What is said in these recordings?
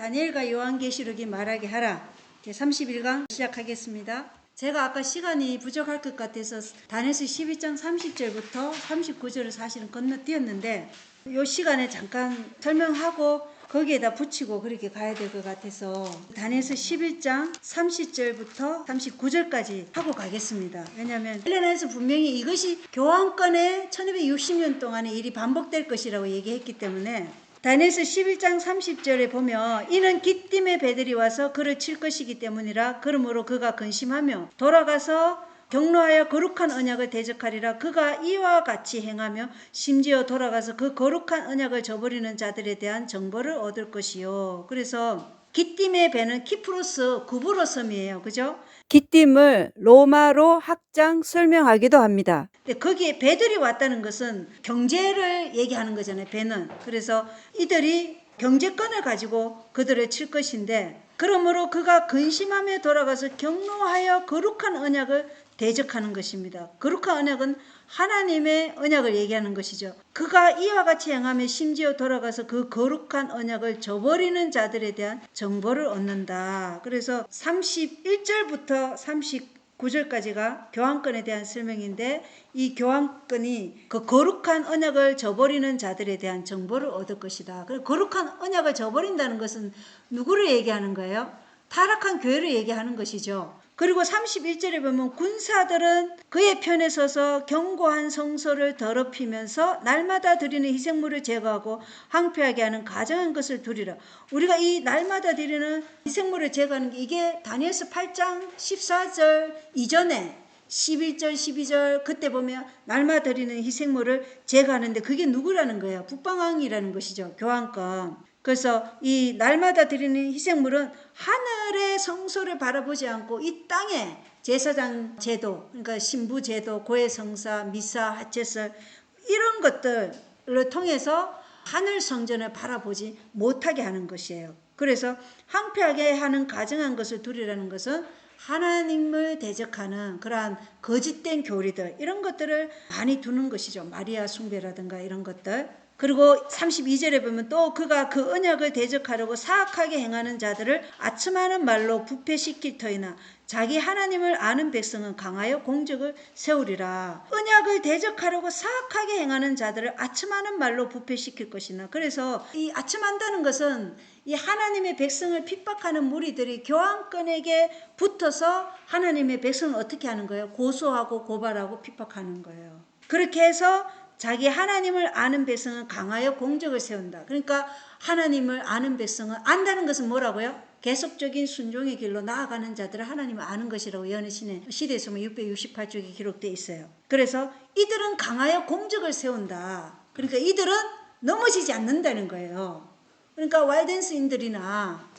다니엘과 요한계시록이 말하게 하라. 제31강 시작하겠습니다. 제가 아까 시간이 부족할 것 같아서 다니엘서 12장 30절부터 39절을 사실은 건너뛰었는데 이 시간에 잠깐 설명하고 거기에다 붙이고 그렇게 가야 될 것 같아서 다니엘서 11장 30절부터 39절까지 하고 가겠습니다. 왜냐하면 헬레나에서 분명히 이것이 교황권의 1260년 동안의 일이 반복될 것이라고 얘기했기 때문에 다니엘서 11장 30절에 보면 이는 기띔의 배들이 와서 그를 칠 것이기 때문이라. 그러므로 그가 근심하며 돌아가서 경로하여 거룩한 언약을 대적하리라. 그가 이와 같이 행하며 심지어 돌아가서 그 거룩한 언약을 저버리는 자들에 대한 정보를 얻을 것이요. 그래서 기띔의 배는 키프로스 구브로 섬이에요. 그죠? 기띔을 로마로 확장 설명하기도 합니다. 근데 거기에 배들이 왔다는 것은 경제를 얘기하는 거잖아요. 배는. 그래서 이들이 경제권을 가지고 그들을 칠 것인데 그러므로 그가 근심하며 돌아가서 경로하여 거룩한 언약을 대적하는 것입니다. 거룩한 언약은 하나님의 언약을 얘기하는 것이죠. 그가 이와 같이 행하며 심지어 돌아가서 그 거룩한 언약을 저버리는 자들에 대한 정보를 얻는다. 그래서 31절부터 39절까지가 교황권에 대한 설명인데 이 교황권이 그 거룩한 언약을 저버리는 자들에 대한 정보를 얻을 것이다. 그리고 거룩한 언약을 저버린다는 것은 누구를 얘기하는 거예요? 타락한 교회를 얘기하는 것이죠. 그리고 31절에 보면 군사들은 그의 편에 서서 견고한 성소를 더럽히면서 날마다 드리는 희생물을 제거하고 황폐하게 하는 가증한 것을 두리라. 우리가 이 날마다 드리는 희생물을 제거하는 게 이게 다니엘서 8장 14절 이전에 11절 12절 그때 보면 날마다 드리는 희생물을 제거하는데 그게 누구라는 거예요? 북방왕이라는 것이죠. 교황권. 그래서 이 날마다 드리는 희생물은 하늘의 성소를 바라보지 않고 이 땅의 제사장 제도, 그러니까 신부 제도, 고해 성사, 미사, 하체설 이런 것들을 통해서 하늘 성전을 바라보지 못하게 하는 것이에요. 그래서 황폐하게 하는 가증한 것을 두리라는 것은 하나님을 대적하는 그러한 거짓된 교리들 이런 것들을 많이 두는 것이죠. 마리아 숭배라든가 이런 것들. 그리고 32절에 보면 또 그가 그 언약을 대적하려고 사악하게 행하는 자들을 아첨하는 말로 부패시킬 터이나 자기 하나님을 아는 백성은 강하여 공적을 세우리라. 언약을 대적하려고 사악하게 행하는 자들을 아첨하는 말로 부패시킬 것이나. 그래서 이 아첨한다는 것은 이 하나님의 백성을 핍박하는 무리들이 교황권에게 붙어서 하나님의 백성을 어떻게 하는 거예요? 고소하고 고발하고 핍박하는 거예요. 그렇게 해서 자기 하나님을 아는 백성은 강하여 공적을 세운다. 그러니까 하나님을 아는 백성은 안다는 것은 뭐라고요? 계속적인 순종의 길로 나아가는 자들을 하나님을 아는 것이라고 예언의 시대에서 668쪽에 기록되어 있어요. 그래서 이들은 강하여 공적을 세운다. 그러니까 이들은 넘어지지 않는다는 거예요. 그러니까 walden스인들이나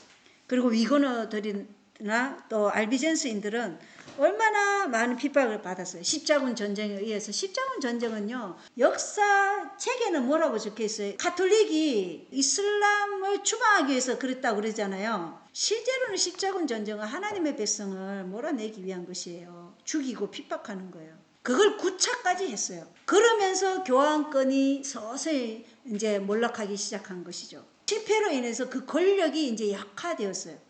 그리고 위거너들이나 또 알비젠스인들은 얼마나 많은 핍박을 받았어요. 십자군 전쟁에 의해서. 십자군 전쟁은요, 역사 책에는 뭐라고 적혀있어요? 가톨릭이 이슬람을 추방하기 위해서 그랬다고 그러잖아요. 실제로는 십자군 전쟁은 하나님의 백성을 몰아내기 위한 것이에요. 죽이고 핍박하는 거예요. 그걸 9차까지 했어요. 그러면서 교황권이 서서히 이제 몰락하기 시작한 것이죠. 실패로 인해서 그 권력이 이제 약화되었어요.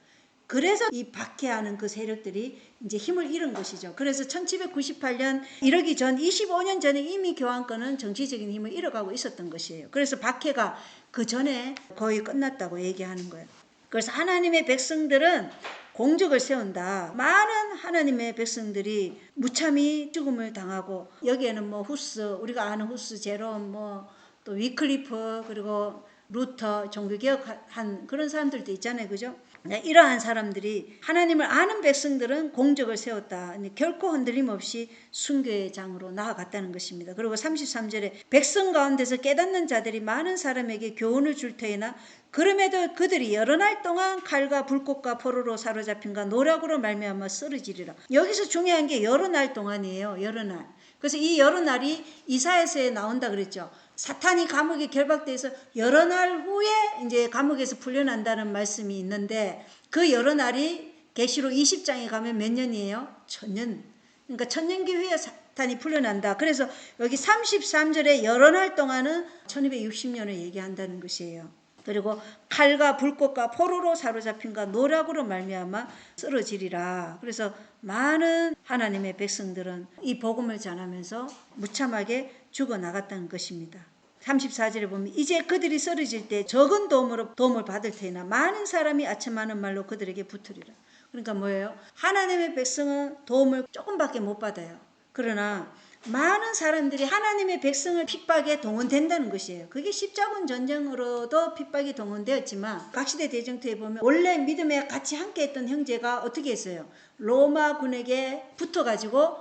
그래서 이 박해하는 그 세력들이 이제 힘을 잃은 것이죠. 그래서 1798년 이러기 전 25년 전에 이미 교황권은 정치적인 힘을 잃어가고 있었던 것이에요. 그래서 박해가 그 전에 거의 끝났다고 얘기하는 거예요. 그래서 하나님의 백성들은 공적을 세운다. 많은 하나님의 백성들이 무참히 죽음을 당하고 여기에는 뭐 후스, 우리가 아는 후스, 제롬, 뭐 또 위클리프 그리고 루터 종교개혁한 그런 사람들도 있잖아요. 그죠? 이러한 사람들이 하나님을 아는 백성들은 공적을 세웠다. 결코 흔들림 없이 순교의 장으로 나아갔다는 것입니다. 그리고 33절에 백성 가운데서 깨닫는 자들이 많은 사람에게 교훈을 줄 터이나 그럼에도 그들이 여러 날 동안 칼과 불꽃과 포로로 사로잡힌가 노략으로 말미암아 쓰러지리라. 여기서 중요한 게 여러 날 동안이에요. 여러 날. 그래서 이 여러 날이 이사야서에 나온다 그랬죠. 사탄이 감옥에 결박돼서 여러 날 후에 이제 감옥에서 풀려난다는 말씀이 있는데 그 여러 날이 계시록 20장에 가면 몇 년이에요? 1000년. 그러니까 1000년기 후에 사탄이 풀려난다. 그래서 여기 33절에 여러 날 동안은 1260년을 얘기한다는 것이에요. 그리고 칼과 불꽃과 포로로 사로잡힌가 노략으로 말미암아 쓰러지리라. 그래서 많은 하나님의 백성들은 이 복음을 전하면서 무참하게 죽어나갔다는 것입니다. 34절에 보면 이제 그들이 쓰러질 때 적은 도움으로 도움을 받을 테나 많은 사람이 아첨하는 말로 그들에게 붙으리라. 그러니까 뭐예요? 하나님의 백성은 도움을 조금밖에 못 받아요. 그러나 많은 사람들이 하나님의 백성을 핍박에 동원된다는 것이에요. 그게 십자군 전쟁으로도 핍박이 동원되었지만 각시대 대전투에 보면 원래 믿음에 같이 함께했던 형제가 어떻게 했어요? 로마군에게 붙어가지고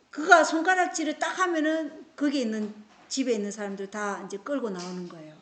그가 손가락질을 딱 하면은 거기 있는 집에 있는 사람들 다 이제 끌고 나오는 거예요.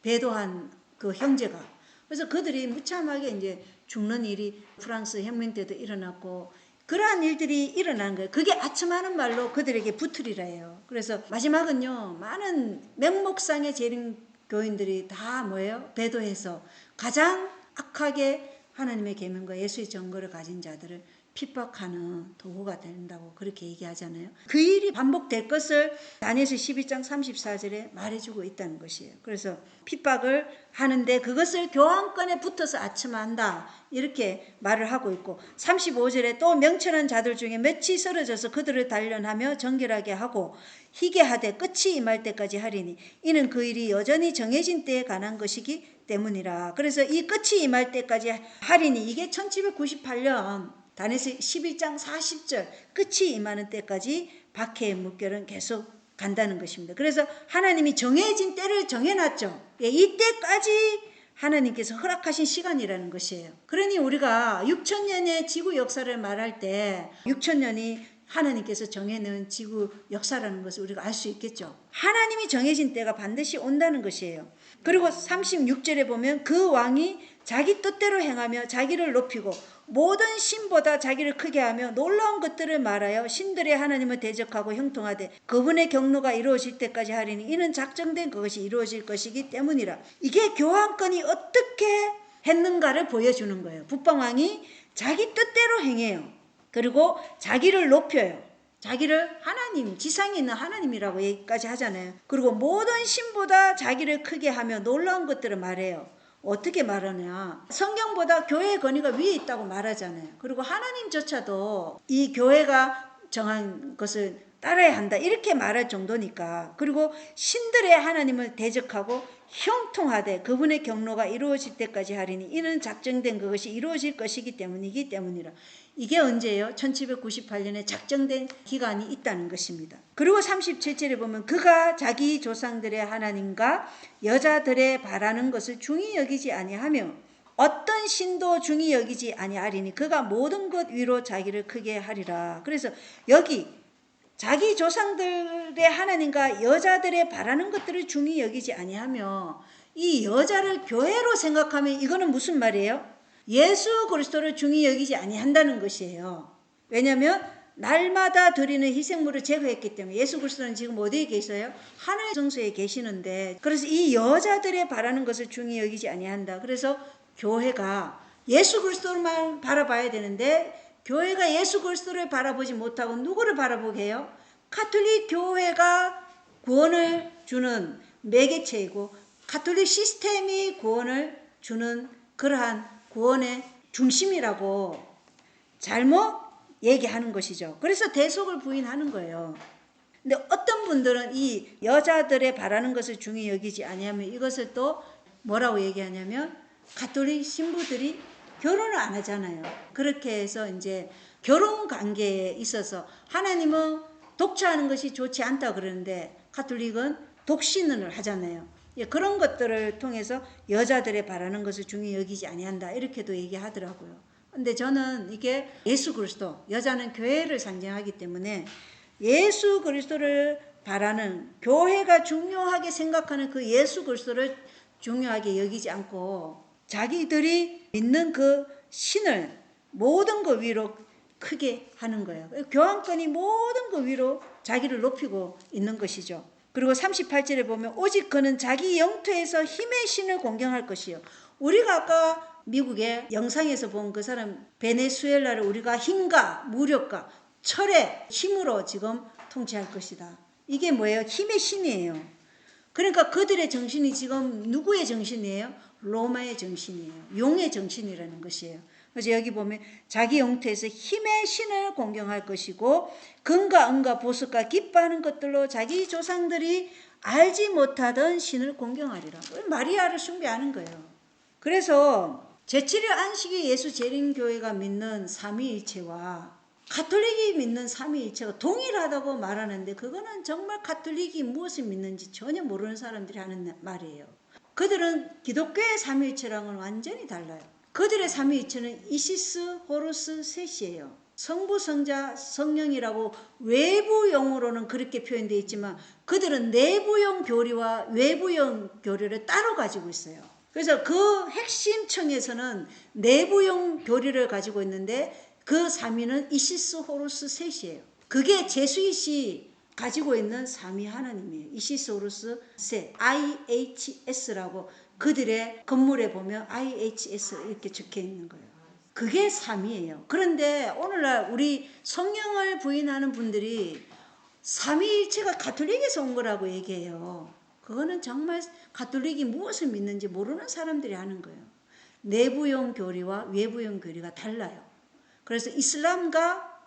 배도한 그 형제가. 그래서 그들이 무참하게 이제 죽는 일이 프랑스 혁명 때도 일어났고 그러한 일들이 일어나는 거예요. 그게 아첨하는 말로 그들에게 붙으리라 해요. 그래서 마지막은요. 많은 명목상의 재림교인들이 다 뭐예요? 배도해서 가장 악하게 하나님의 계명과 예수의 증거를 가진 자들을 핍박하는 도구가 된다고 그렇게 얘기하잖아요. 그 일이 반복될 것을 다니엘서 12장 34절에 말해주고 있다는 것이에요. 그래서 핍박을 하는데 그것을 교환권에 붙어서 아첨한다 이렇게 말을 하고 있고 35절에 또 명철한 자들 중에 몇이 쓰러져서 그들을 단련하며 정결하게 하고 희게 하되 끝이 임할 때까지 하리니 이는 그 일이 여전히 정해진 때에 관한 것이기 때문이라. 그래서 이 끝이 임할 때까지 하리니 이게 1798년 다니엘서 11장 40절 끝이 임하는 때까지 박해의 물결은 계속 간다는 것입니다. 그래서 하나님이 정해진 때를 정해놨죠. 이때까지 하나님께서 허락하신 시간이라는 것이에요. 그러니 우리가 6천년의 지구 역사를 말할 때 6천년이 하나님께서 정해놓은 지구 역사라는 것을 우리가 알 수 있겠죠. 하나님이 정해진 때가 반드시 온다는 것이에요. 그리고 36절에 보면 그 왕이 자기 뜻대로 행하며 자기를 높이고 모든 신보다 자기를 크게 하며 놀라운 것들을 말하여 신들의 하나님을 대적하고 형통하되 그분의 경로가 이루어질 때까지 하리니 이는 작정된 그것이 이루어질 것이기 때문이라. 이게 교환권이 어떻게 했는가를 보여주는 거예요. 북방왕이 자기 뜻대로 행해요. 그리고 자기를 높여요. 자기를 하나님, 지상에 있는 하나님이라고 얘기까지 하잖아요. 그리고 모든 신보다 자기를 크게 하며 놀라운 것들을 말해요. 어떻게 말하냐? 성경보다 교회의 권위가 위에 있다고 말하잖아요. 그리고 하나님조차도 이 교회가 정한 것을 따라야 한다 이렇게 말할 정도니까. 그리고 신들의 하나님을 대적하고 형통하되 그분의 경로가 이루어질 때까지 하리니 이는 작정된 그것이 이루어질 것이기 때문이라. 이게 언제예요? 1798년에 작정된 기간이 있다는 것입니다. 그리고 37절에 보면 그가 자기 조상들의 하나님과 여자들의 바라는 것을 중히 여기지 아니하며 어떤 신도 중히 여기지 아니하리니 그가 모든 것 위로 자기를 크게 하리라. 그래서 여기 자기 조상들의 하나님과 여자들의 바라는 것들을 중히 여기지 아니하며 이 여자를 교회로 생각하면 이거는 무슨 말이에요? 예수 그리스도를 중히 여기지 아니한다는 것이에요. 왜냐하면 날마다 드리는 희생물을 제거했기 때문에. 예수 그리스도는 지금 어디에 계세요? 하늘 성소에 계시는데, 그래서 이 여자들의 바라는 것을 중히 여기지 아니한다. 그래서 교회가 예수 그리스도만 바라봐야 되는데 교회가 예수 그리스도를 바라보지 못하고 누구를 바라보게 해요? 가톨릭 교회가 구원을 주는 매개체이고 가톨릭 시스템이 구원을 주는 그러한 구원의 중심이라고 잘못 얘기하는 것이죠. 그래서 대속을 부인하는 거예요. 근데 어떤 분들은 이 여자들의 바라는 것을 중히 여기지 아니하면 이것을 또 뭐라고 얘기하냐면 가톨릭 신부들이 결혼을 안 하잖아요. 그렇게 해서 이제 결혼 관계에 있어서 하나님은 독처하는 것이 좋지 않다 그러는데 가톨릭은 독신을 하잖아요. 그런 것들을 통해서 여자들의 바라는 것을 중히 여기지 아니한다 이렇게도 얘기하더라고요. 근데 저는 이게 예수 그리스도, 여자는 교회를 상징하기 때문에 예수 그리스도를 바라는, 교회가 중요하게 생각하는 그 예수 그리스도를 중요하게 여기지 않고 자기들이 믿는 그 신을 모든 것 위로 크게 하는 거예요. 교환권이 모든 것 위로 자기를 높이고 있는 것이죠. 그리고 38절에 보면 오직 그는 자기 영토에서 힘의 신을 공경할 것이요. 우리가 아까 미국의 영상에서 본 그 사람 베네수엘라를 우리가 힘과 무력과 철의 힘으로 지금 통치할 것이다. 이게 뭐예요? 힘의 신이에요. 그러니까 그들의 정신이 지금 누구의 정신이에요? 로마의 정신이에요. 용의 정신이라는 것이에요. 그래서 여기 보면 자기 영토에서 힘의 신을 공경할 것이고 금과 은과 보석과 기뻐하는 것들로 자기 조상들이 알지 못하던 신을 공경하리라. 마리아를 숭배하는 거예요. 그래서 제7일 안식이 예수 재림교회가 믿는 삼위일체와 가톨릭이 믿는 삼위일체가 동일하다고 말하는데 그거는 정말 가톨릭이 무엇을 믿는지 전혀 모르는 사람들이 하는 말이에요. 그들은 기독교의 삼위일체랑은 완전히 달라요. 그들의 삼위일체는 이시스, 호루스, 셋이에요. 성부, 성자, 성령이라고 외부용으로는 그렇게 표현되어 있지만 그들은 내부용 교리와 외부용 교리를 따로 가지고 있어요. 그래서 그 핵심청에서는 내부용 교리를 가지고 있는데 그 삼위는 이시스, 호루스, 셋이에요. 그게 제수잇이 가지고 있는 삼위 하나님이에요. 이시스, 호루스, 셋, IHS라고 그들의 건물에 보면 IHS 이렇게 적혀 있는 거예요. 그게 삼위예요. 그런데 오늘날 우리 성령을 부인하는 분들이 삼위일체가 가톨릭에서 온 거라고 얘기해요. 그거는 정말 가톨릭이 무엇을 믿는지 모르는 사람들이 하는 거예요. 내부용 교리와 외부용 교리가 달라요. 그래서 이슬람과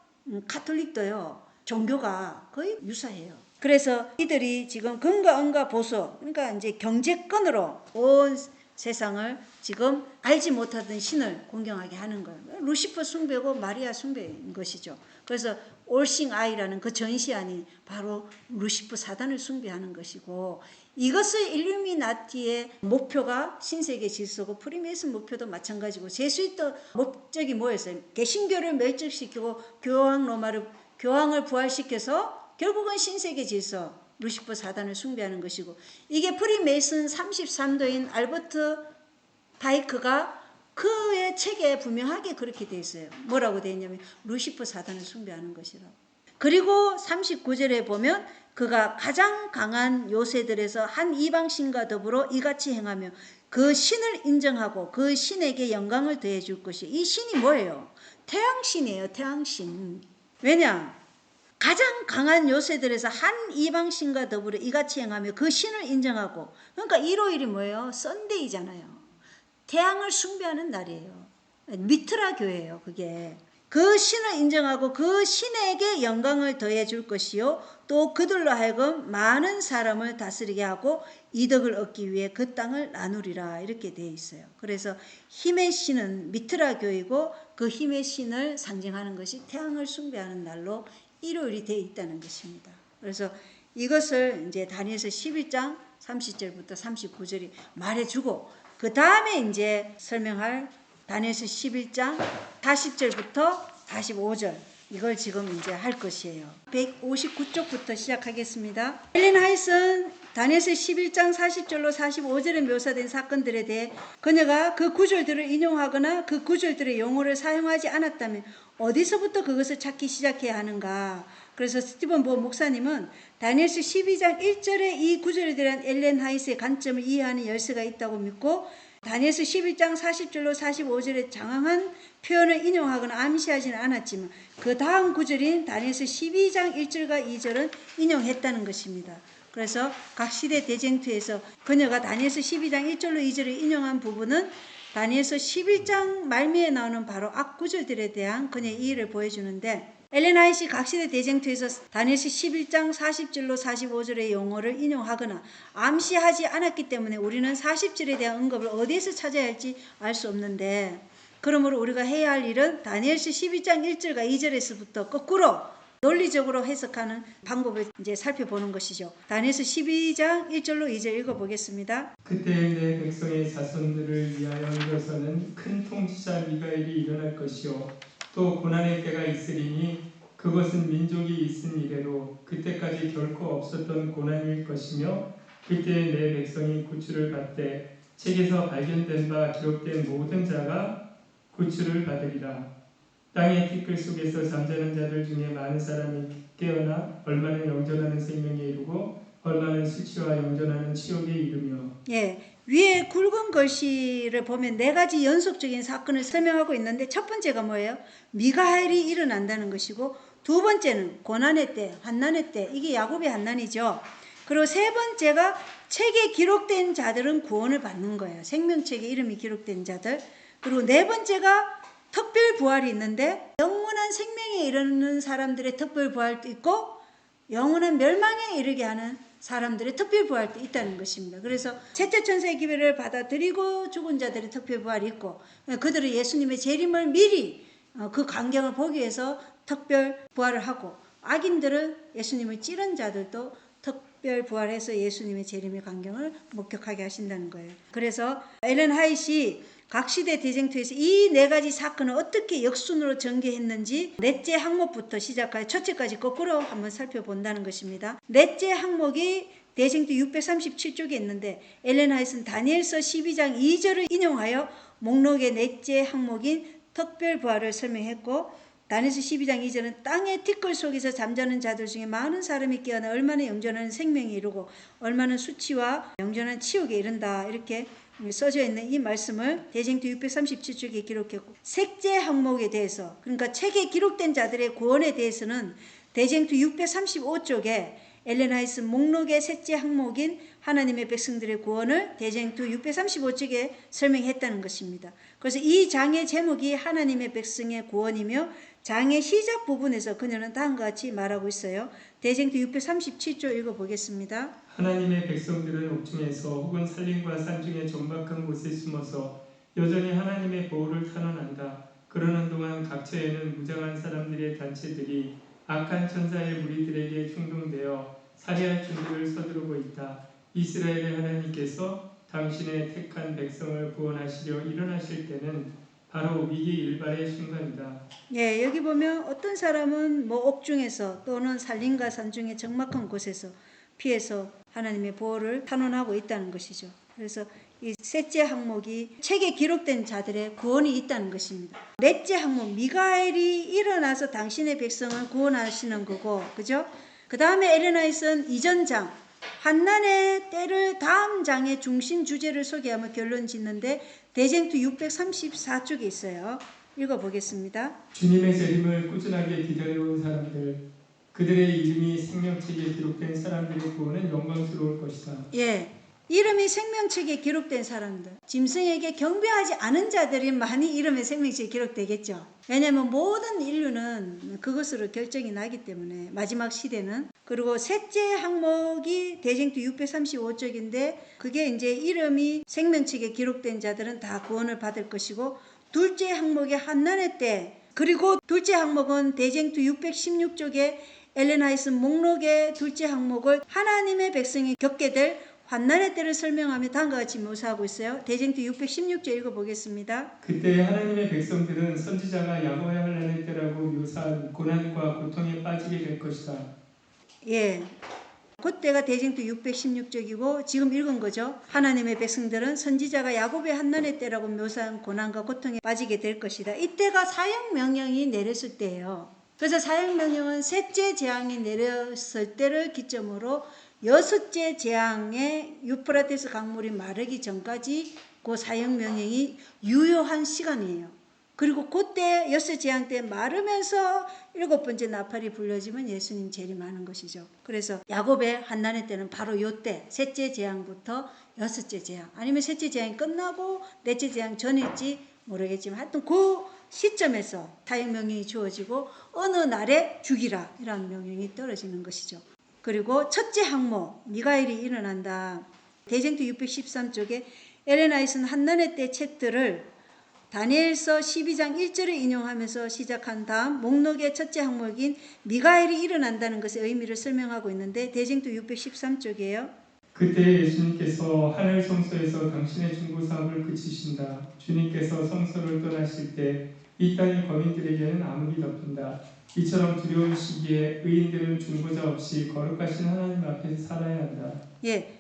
가톨릭도요, 종교가 거의 유사해요. 그래서 이들이 지금 금과 은과 보석, 그러니까 이제 경제권으로 온 세상을 지금 알지 못하던 신을 공경하게 하는 거예요. 루시퍼 숭배고 마리아 숭배인 것이죠. 그래서 올싱 아이라는 그 전시안이 바로 루시퍼 사단을 숭배하는 것이고, 이것의 일루미나티의 목표가 신세계 질서고 프리메이슨 목표도 마찬가지고, 제수이트 목적이 뭐였어요? 개신교를 멸절시키고 교황을 부활시켜서 결국은 신세계 질서, 루시퍼 사단을 숭배하는 것이고, 이게 프리메이슨 33도인 알버트 파이크가 그의 책에 분명하게 그렇게 되어 있어요. 뭐라고 되어 있냐면 루시퍼 사단을 숭배하는 것이라고. 그리고 39절에 보면 그가 가장 강한 요새들에서 한 이방신과 더불어 이같이 행하며 그 신을 인정하고 그 신에게 영광을 더해 줄 것이. 이 신이 뭐예요? 태양신이에요. 태양신. 왜냐? 가장 강한 요새들에서 한 이방신과 더불어 이같이 행하며 그 신을 인정하고. 그러니까 일요일이 뭐예요? 썬데이잖아요. 태양을 숭배하는 날이에요. 미트라 교회예요. 그게. 그 신을 인정하고 그 신에게 영광을 더해 줄 것이요, 또 그들로 하여금 많은 사람을 다스리게 하고 이덕을 얻기 위해 그 땅을 나누리라, 이렇게 되어 있어요. 그래서 힘의 신은 미트라 교회이고 그 힘의 신을 상징하는 것이 태양을 숭배하는 날로 일요일이 되어 있다는 것입니다. 그래서 이것을 이제 다니엘서 11장 30절부터 39절이 말해주고, 그 다음에 이제 설명할 다니엘서 11장 40절부터 45절, 이걸 지금 이제 할 것이에요. 159쪽부터 시작하겠습니다. 엘렌 화이트는 다니엘서 11장 40절로 45절에 묘사된 사건들에 대해 그녀가 그 구절들을 인용하거나 그 구절들의 용어를 사용하지 않았다면 어디서부터 그것을 찾기 시작해야 하는가. 그래서 스티븐 보 목사님은 다니엘서 12장 1절에 이 구절에 대한 엘렌 화이트의 관점을 이해하는 열쇠가 있다고 믿고, 다니엘서 11장 40절로 45절의 장황한 표현을 인용하거나 암시하지는 않았지만 그 다음 구절인 다니엘서 12장 1절과 2절은 인용했다는 것입니다. 그래서 각 시대 대쟁투에서 그녀가 다니엘서 12장 1절로 2절을 인용한 부분은 다니엘서 11장 말미에 나오는 바로 앞구절들에 대한 그녀의 이해를 보여주는데, 엘렌 화이트이 각시대 대쟁투에서 다니엘서 11장 40절로 45절의 용어를 인용하거나 암시하지 않았기 때문에 우리는 40절에 대한 언급을 어디에서 찾아야 할지 알 수 없는데, 그러므로 우리가 해야 할 일은 다니엘서 12장 1절과 2절에서부터 거꾸로 논리적으로 해석하는 방법을 이제 살펴보는 것이죠. 다니엘서 12장 1절로 2절 읽어보겠습니다. 그때 내 백성의 자손들을 위하여 일어서는 큰 통치자 미가엘이 일어날 것이요, 또 고난의 때가 있으리니 그것은 민족이 있은 이래로 그때까지 결코 없었던 고난일 것이며, 그때 내 백성이 구출을 받되 책에서 발견된 바 기록된 모든 자가 구출을 받으리라. 땅의 티끌 속에서 잠자는 자들 중에 많은 사람이 깨어나 얼마는 영전하는 생명에 이르고 얼마는 수치와 영전하는 치욕에 이르며. 위에 굵은 글씨를 보면 네 가지 연속적인 사건을 설명하고 있는데, 첫 번째가 뭐예요? 미가엘이 일어난다는 것이고, 두 번째는 고난의 때, 환난의 때, 이게 야곱의 환난이죠. 그리고 세 번째가 책에 기록된 자들은 구원을 받는 거예요. 생명책에 이름이 기록된 자들. 그리고 네 번째가 특별 부활이 있는데 영원한 생명에 이르는 사람들의 특별 부활도 있고 영원한 멸망에 이르게 하는 사람들의 특별 부활도 있다는 것입니다. 그래서 셋째 천사의 기별을 받아들이고 죽은 자들의 특별 부활이 있고 그들은 예수님의 재림을 미리 그 광경을 보기 위해서 특별 부활을 하고 악인들은 예수님을 찌른 자들도 특별 부활해서 예수님의 재림의 광경을 목격하게 하신다는 거예요. 그래서 엘렌 화이트이 각 시대 대쟁투에서 이 네 가지 사건을 어떻게 역순으로 전개했는지 넷째 항목부터 시작하여 첫째까지 거꾸로 한번 살펴본다는 것입니다. 넷째 항목이 대쟁투 637쪽에 있는데 엘렌 화이트는 다니엘서 12장 2절을 인용하여 목록의 넷째 항목인 특별부활을 설명했고 다니엘서 12장 2절은 땅의 티끌 속에서 잠자는 자들 중에 많은 사람이 깨어나 얼마나 영존한 생명에 이르고 얼마나 수치와 영존한 치욕에 이른다 이렇게 써져 있는 이 말씀을 대쟁투 637쪽에 기록했고 셋째 항목에 대해서 그러니까 책에 기록된 자들의 구원에 대해서는 대쟁투 635쪽에 엘렌 화이트 목록의 셋째 항목인 하나님의 백성들의 구원을 대쟁투 635쪽에 설명했다는 것입니다. 그래서 이 장의 제목이 하나님의 백성의 구원이며 장의 시작 부분에서 그녀는 다음과 같이 말하고 있어요. 대쟁투 637조 읽어보겠습니다. 하나님의 백성들은 옥중에서 혹은 산림과 산중의 존박한 곳에 숨어서 여전히 하나님의 보호를 탄원한다. 그러는 동안 각처에는 무장한 사람들의 단체들이 악한 천사의 무리들에게 충동되어 살해할 준비를 서두르고 있다. 이스라엘의 하나님께서 당신의 택한 백성을 구원하시려 일어나실 때는 바로 위기 일발의 순간이다. 예, 여기 보면 어떤 사람은 뭐 옥중에서 또는 산림과 산중의 적막한 곳에서 피해서 하나님의 보호를 탄원하고 있다는 것이죠. 그래서 이 셋째 항목이 책에 기록된 자들의 구원이 있다는 것입니다. 넷째 항목 미가엘이 일어나서 당신의 백성을 구원하시는 거고, 그죠? 그 다음에 엘렌 화이트는 이전 장 환난의 때를 다음 장의 중심 주제를 소개하며 결론 짓는데 대쟁투 634쪽에 있어요. 읽어보겠습니다. 주님의 재림을 꾸준하게 기다려온 사람들, 그들의 이름이 생명책에 기록된 사람들의 구원은 영광스러울 것이다. 예, 이름이 생명책에 기록된 사람들, 짐승에게 경배하지 않은 자들이 많이 이름의 생명책에 기록되겠죠. 왜냐하면 모든 인류는 그것으로 결정이 나기 때문에 마지막 시대는. 그리고 셋째 항목이 대쟁투 635쪽인데 그게 이제 이름이 생명책에 기록된 자들은 다 구원을 받을 것이고 둘째 항목이 환난의 때 그리고 둘째 항목은 대쟁투 616쪽에 엘렌 화이트 목록의 둘째 항목을 하나님의 백성이 겪게 될 환난의 때를 설명하며 다음과 같이 묘사하고 있어요. 대쟁투 616절 읽어보겠습니다. 그때 하나님의 백성들은 선지자가 야고야 환난의 때라고 묘사한 고난과 고통에 빠지게 될 것이다. 예, 그때가 대쟁투 616쪽이고 지금 읽은 거죠. 하나님의 백성들은 선지자가 야곱의 환난의 때라고 묘사한 고난과 고통에 빠지게 될 것이다. 이때가 사형명령이 내렸을 때예요. 그래서 사형명령은 셋째 재앙이 내렸을 때를 기점으로 여섯째 재앙의 유프라테스 강물이 마르기 전까지 그 사형명령이 유효한 시간이에요. 그리고 그때 여섯 재앙 때 마르면서 일곱 번째 나팔이 불려지면 예수님 재림하는 것이죠. 그래서 야곱의 환난의 때는 바로 요때 셋째 재앙부터 여섯째 재앙 아니면 셋째 재앙이 끝나고 넷째 재앙 전일지 모르겠지만 하여튼 그 시점에서 사형명령이 주어지고 어느 날에 죽이라 이런 명령이 떨어지는 것이죠. 그리고 첫째 항목 미가엘이 일어난다. 대쟁투 613쪽에 엘렌 화이트는 환난의 때 챕터를 다니엘서 12장 1절을 인용하면서 시작한 다음 목록의 첫째 항목인 미가엘이 일어난다는 것의 의미를 설명하고 있는데 대쟁투 613쪽이에요. 그때 예수님께서 하늘 성소에서 당신의 중보 사업을 그치신다. 주님께서 성소를 떠나실 때 이 땅의 거민들에게는 암흑이 덮인다. 이처럼 두려운 시기에 의인들은 중보자 없이 거룩하신 하나님 앞에서 살아야 한다. 예,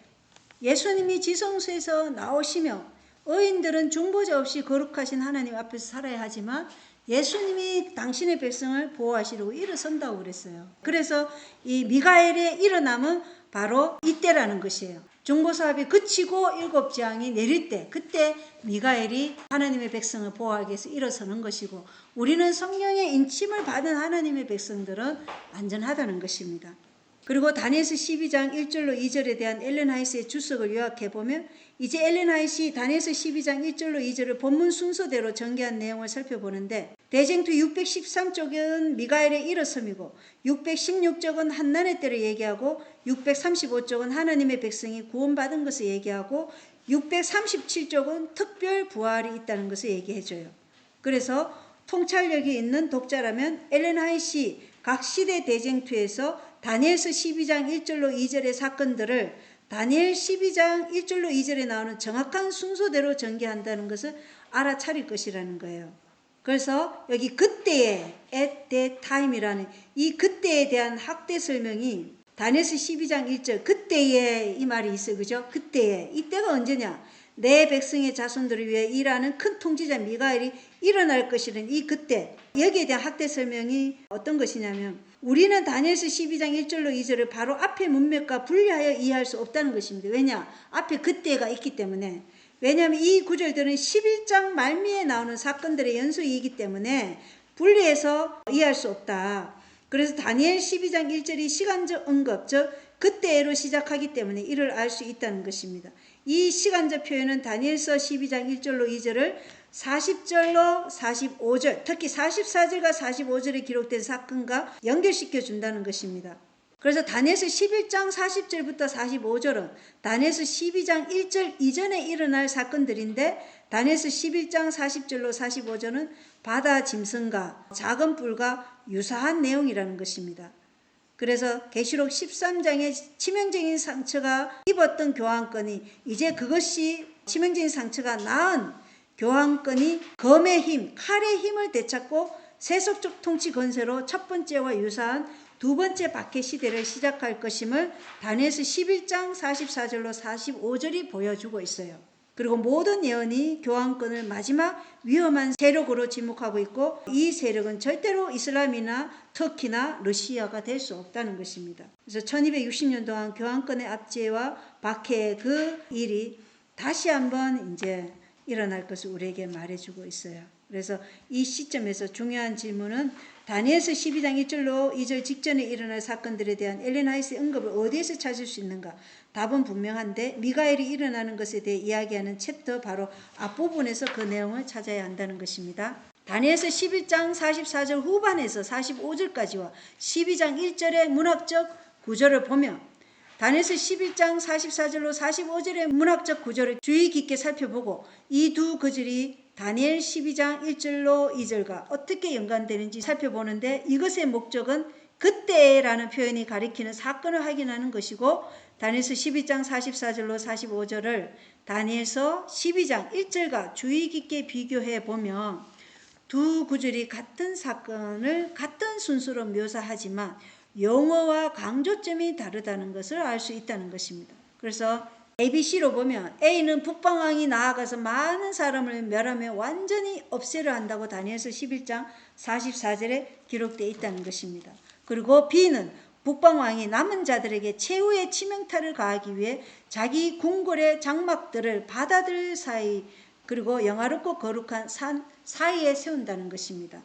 예수님이 지성소에서 나오시며 의인들은 중보자 없이 거룩하신 하나님 앞에서 살아야 하지만 예수님이 당신의 백성을 보호하시려고 일어선다고 그랬어요. 그래서 이 미가엘의 일어남은 바로 이때라는 것이에요. 중보사업이 그치고 일곱 재앙이 내릴 때 그때 미가엘이 하나님의 백성을 보호하기 위해서 일어서는 것이고 우리는 성령의 인침을 받은 하나님의 백성들은 안전하다는 것입니다. 그리고 다니엘서 12장 1절로 2절에 대한 엘렌 화이트의 주석을 요약해 보면 이제 엘렌 화이트이 다니엘서 12장 1절로 2절을 본문 순서대로 전개한 내용을 살펴보는데 대쟁투 613쪽은 미가엘의 일어섬이고 616쪽은 한난의 때를 얘기하고 635쪽은 하나님의 백성이 구원받은 것을 얘기하고 637쪽은 특별 부활이 있다는 것을 얘기해줘요. 그래서 통찰력이 있는 독자라면 엘렌 화이트이 각 시대 대쟁투에서 다니엘서 12장 1절로 2절의 사건들을 다니엘 12장 1절로 2절에 나오는 정확한 순서대로 전개한다는 것을 알아차릴 것이라는 거예요. 그래서 여기 그때의 at that time이라는 이 그때에 대한 학대 설명이 다니엘서 12장 1절 그때에 이 말이 있어요. 그죠? 그때에. 이때가 언제냐? 내 백성의 자손들을 위해 일하는 큰 통치자 미가엘이 일어날 것이라는 이 그때. 여기에 대한 학대 설명이 어떤 것이냐면 우리는 다니엘서 12장 1절로 2절을 바로 앞의 문맥과 분리하여 이해할 수 없다는 것입니다. 왜냐? 앞에 그때가 있기 때문에. 왜냐하면 이 구절들은 11장 말미에 나오는 사건들의 연속이기 때문에 분리해서 이해할 수 없다. 그래서 다니엘 12장 1절이 시간적 언급, 즉 그때로 시작하기 때문에 이를 알 수 있다는 것입니다. 이 시간적 표현은 다니엘서 12장 1절로 2절을 40절로 45절, 특히 44절과 45절에 기록된 사건과 연결시켜 준다는 것입니다. 그래서 다니엘서 11장 40절부터 45절은 다니엘서 12장 1절 이전에 일어날 사건들인데 다니엘서 11장 40절로 45절은 바다 짐승과 작은 뿔과 유사한 내용이라는 것입니다. 그래서 계시록 13장의 치명적인 상처가 입었던 교환권이 이제 그것이 치명적인 상처가 나은 교환권이 검의 힘, 칼의 힘을 되찾고 세속적 통치 건세로 첫 번째와 유사한 두 번째 박해 시대를 시작할 것임을 다니엘서 11장 44절로 45절이 보여주고 있어요. 그리고 모든 예언이 교환권을 마지막 위험한 세력으로 지목하고 있고 이 세력은 절대로 이슬람이나 터키나 러시아가 될 수 없다는 것입니다. 그래서 1260년 동안 교환권의 압제와 박해의 그 일이 다시 한번 이제 일어날 것을 우리에게 말해주고 있어요. 그래서 이 시점에서 중요한 질문은 다니엘서 12장 1절로 2절 직전에 일어날 사건들에 대한 엘렌 화이트의 언급을 어디에서 찾을 수 있는가? 답은 분명한데 미가엘이 일어나는 것에 대해 이야기하는 챕터 바로 앞부분에서 그 내용을 찾아야 한다는 것입니다. 다니엘서 11장 44절 후반에서 45절까지와 12장 1절의 문학적 구조를 보면 다니엘서 11장 44절로 45절의 문학적 구조를 주의 깊게 살펴보고 이 두 구절이 다니엘 12장 1절로 2절과 어떻게 연관되는지 살펴보는데 이것의 목적은 그때라는 표현이 가리키는 사건을 확인하는 것이고 다니엘서 12장 44절로 45절을 다니엘서 12장 1절과 주의 깊게 비교해 보면 두 구절이 같은 사건을 같은 순서로 묘사하지만 용어와 강조점이 다르다는 것을 알 수 있다는 것입니다. 그래서 ABC로 보면 A는 북방왕이 나아가서 많은 사람을 멸하며 완전히 없애려 한다고 다니엘서 11장 44절에 기록되어 있다는 것입니다. 그리고 B는 북방왕이 남은 자들에게 최후의 치명타를 가하기 위해 자기 궁궐의 장막들을 바다들 사이 그리고 영화롭고 거룩한 산 사이에 세운다는 것입니다.